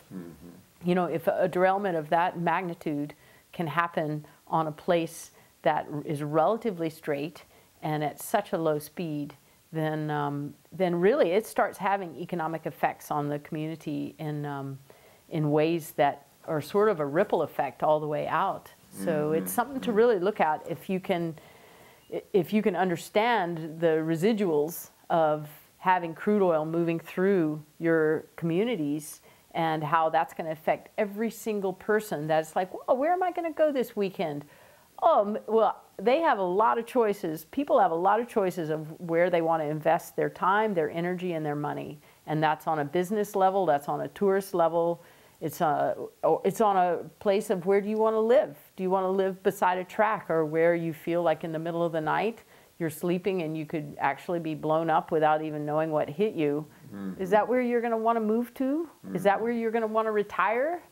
you know, if a derailment of that magnitude can happen on a place that is relatively straight and at such a low speed, then really it starts having economic effects on the community in ways that are sort of a ripple effect all the way out. So it's something to really look at if you can understand the residuals of having crude oil moving through your communities and how that's going to affect every single person. That's like, well, where am I going to go this weekend? Oh, well, they have a lot of choices. People have a lot of choices of where they want to invest their time, their energy, and their money. And that's on a business level, that's on a tourist level. It's on a place of where do you want to live? Do you want to live beside a track, or where you feel like in the middle of the night you're sleeping and you could actually be blown up without even knowing what hit you? Is that where you're going to want to move to? Is that where you're going to want to retire?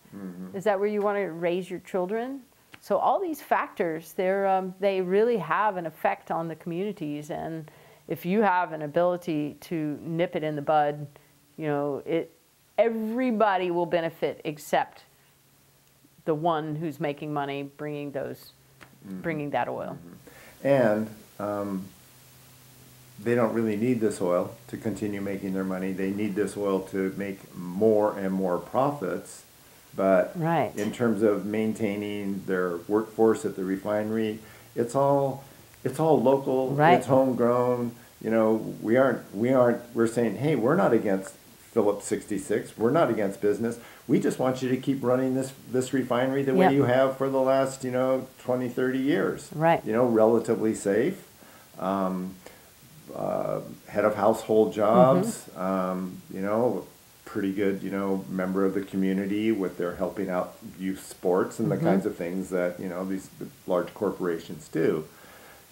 Is that where you want to raise your children? So all these factors, they really have an effect on the communities. And if you have an ability to nip it in the bud, you know, everybody will benefit except the one who's making money bringing that oil. And they don't really need this oil to continue making their money. They need this oil to make more and more profits. But in terms of maintaining their workforce at the refinery, it's all local. It's homegrown. You know, we're saying, hey, we're not against Phillips 66. We're not against business. We just want you to keep running this refinery the way you have for the last, 20, 30 years. You know, relatively safe. Head of household jobs, you know, pretty good, member of the community with their helping out youth sports and the kinds of things that, these large corporations do.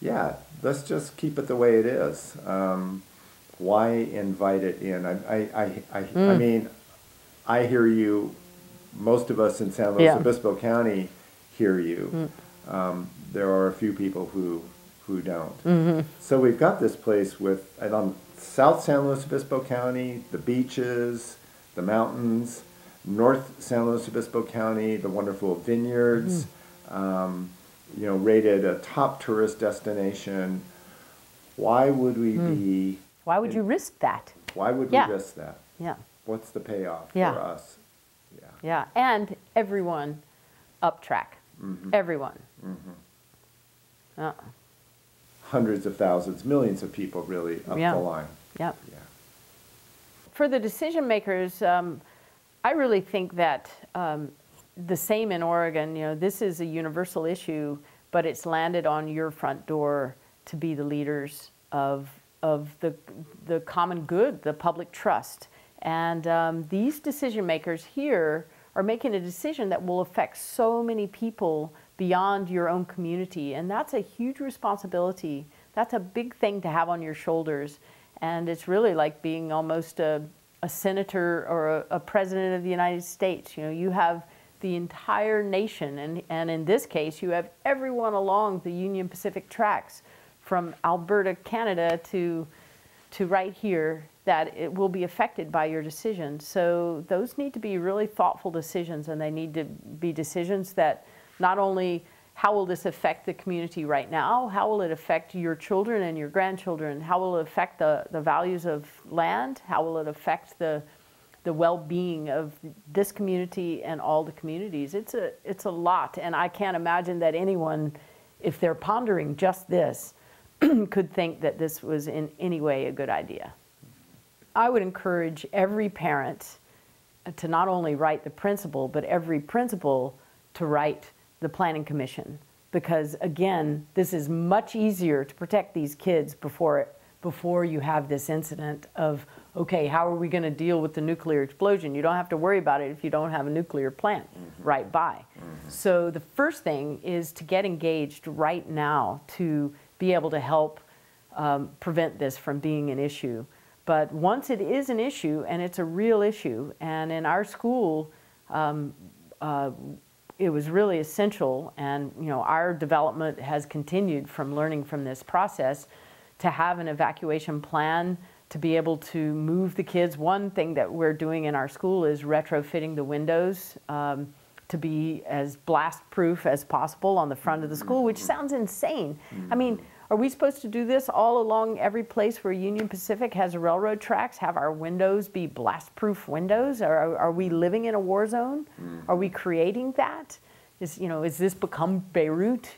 Yeah, let's just keep it the way it is. Why invite it in? I mean, I hear you. Most of us in San Luis Obispo County hear you. There are a few people who don't. So we've got this place with, on South San Luis Obispo County, the beaches, the mountains, North San Luis Obispo County, the wonderful vineyards, rated a top tourist destination. Why would we be... Why would you risk that? Why would we risk that? Yeah. What's the payoff for us? Yeah, and everyone up track. Everyone. Hundreds of thousands, millions of people really up the line. Yeah. For the decision makers, I really think that the same in Oregon. This is a universal issue, but it's landed on your front door to be the leaders of the common good, the public trust. And these decision makers here are making a decision that will affect so many people beyond your own community. And that's a huge responsibility. That's a big thing to have on your shoulders. And it's really like being almost a senator or a president of the United States. You have the entire nation. And in this case, you have everyone along the Union Pacific tracks from Alberta, Canada to right here, that it will be affected by your decision. So those need to be really thoughtful decisions, and they need to be decisions that not only how will this affect the community right now, how will it affect your children and your grandchildren, how will it affect the values of land, how will it affect the well-being of this community and all the communities. It's a lot, and I can't imagine that anyone, if they're pondering just this, could think that this was in any way a good idea. I would encourage every parent to not only write the principal, but every principal to write the Planning Commission, because again, this is much easier to protect these kids before you have this incident of, okay, how are we going to deal with the nuclear explosion? You don't have to worry about it if you don't have a nuclear plant right by. So the first thing is to get engaged right now to be able to help prevent this from being an issue. But once it is an issue, and it's a real issue, and in our school, it was really essential, and our development has continued from learning from this process, to have an evacuation plan to be able to move the kids. One thing that we're doing in our school is retrofitting the windows to be as blast proof as possible on the front of the school, which sounds insane. I mean, are we supposed to do this all along every place where Union Pacific has railroad tracks, have our windows be blast proof windows? Are we living in a war zone? Are we creating that? Is this become Beirut?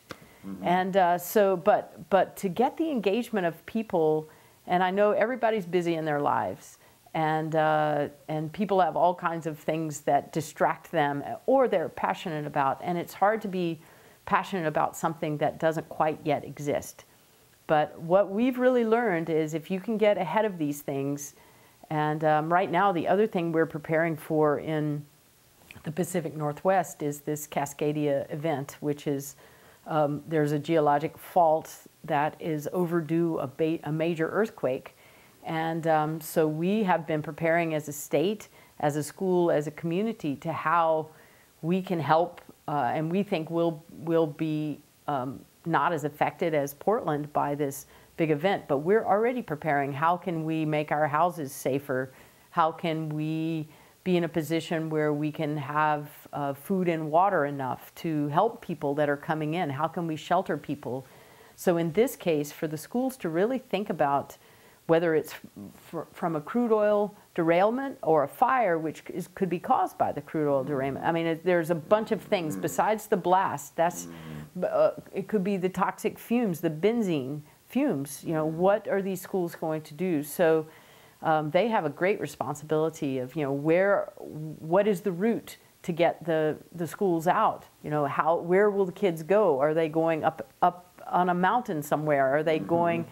And but to get the engagement of people, and I know everybody's busy in their lives, and people have all kinds of things that distract them or they're passionate about, and it's hard to be passionate about something that doesn't quite yet exist. But what we've really learned is if you can get ahead of these things, and right now the other thing we're preparing for in the Pacific Northwest is this Cascadia event, which is there's a geologic fault that is overdue a major earthquake. And so we have been preparing as a state, as a school, as a community to how we can help, and we think we'll be not as affected as Portland by this big event, but we're already preparing. How can we make our houses safer? How can we be in a position where we can have food and water enough to help people that are coming in? How can we shelter people? So in this case, for the schools to really think about whether it's from a crude oil derailment or a fire, which could be caused by the crude oil derailment. I mean, there's a bunch of things besides the blast. It could be the toxic fumes, the benzene fumes. What are these schools going to do? So they have a great responsibility of, what is the route to get the schools out? Where will the kids go? Are they going up on a mountain somewhere? Are they going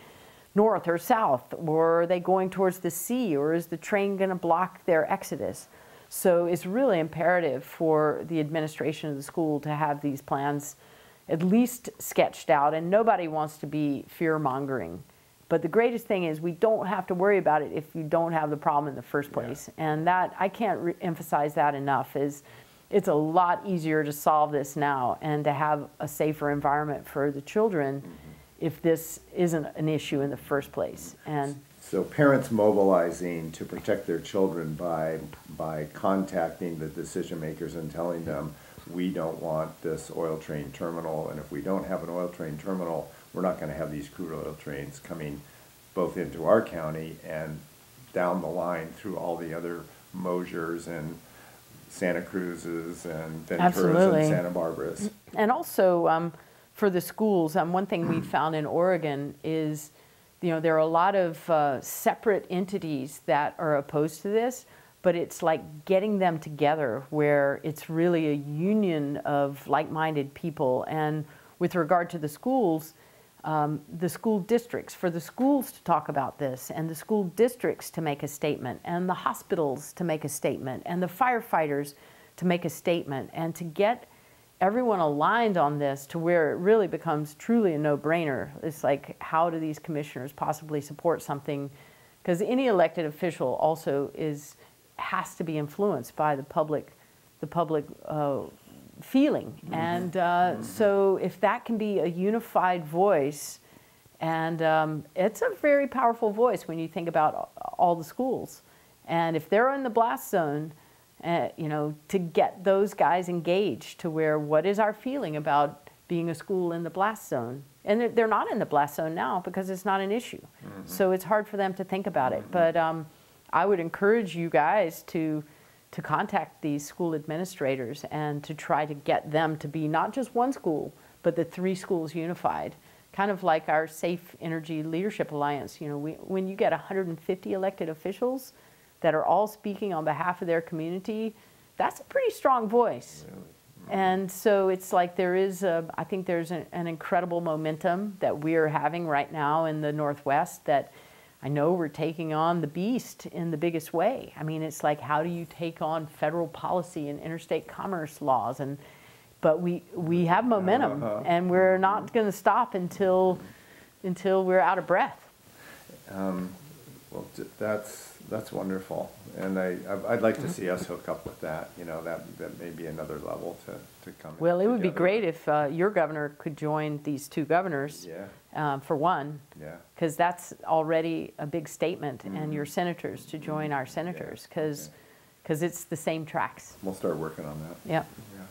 north or south? Or are they going towards the sea? Or is the train going to block their exodus? So it's really imperative for the administration of the school to have these plans at least sketched out. And nobody wants to be fear-mongering. But the greatest thing is we don't have to worry about it if you don't have the problem in the first place. Yeah. And that, I can't emphasize that enough, is it's a lot easier to solve this now and to have a safer environment for the children if this isn't an issue in the first place. And so parents mobilizing to protect their children by contacting the decision makers and telling them, we don't want this oil train terminal, and if we don't have an oil train terminal, we're not going to have these crude oil trains coming both into our county and down the line through all the other Mosiers and Santa Cruzes and Venturas and Santa Barbaras. And also for the schools, one thing we found in Oregon is, there are a lot of separate entities that are opposed to this, but it's like getting them together where it's really a union of like-minded people. And with regard to the schools, the school districts, for the schools to talk about this, and the school districts to make a statement, and the hospitals to make a statement, and the firefighters to make a statement, and to get everyone aligned on this to where it really becomes truly a no-brainer. It's like, how do these commissioners possibly support something? Because any elected official also has to be influenced by the public feeling. And so if that can be a unified voice, and it's a very powerful voice when you think about all the schools. And if they're in the blast zone, to get those guys engaged to where, what is our feeling about being a school in the blast zone? And they're not in the blast zone now because it's not an issue. So it's hard for them to think about it. But I would encourage you guys to contact these school administrators and to try to get them to be not just one school, but the 3 schools unified. Kind of like our Safe Energy Leadership Alliance. When you get 150 elected officials that are all speaking on behalf of their community, that's a pretty strong voice. And so it's like there is I think there's an incredible momentum that we're having right now in the Northwest that I know we're taking on the beast in the biggest way. I mean, it's like, how do you take on federal policy and interstate commerce laws? But we have momentum, and we're not going to stop until we're out of breath. Well, that's wonderful, and I'd like to see us hook up with that. You know, that may be another level to come. Well, it would be great if your governor could join these two governors. Yeah. For one. Yeah. Because that's already a big statement, and your senators to join our senators, because it's the same tracks. We'll start working on that. Yep. Yeah.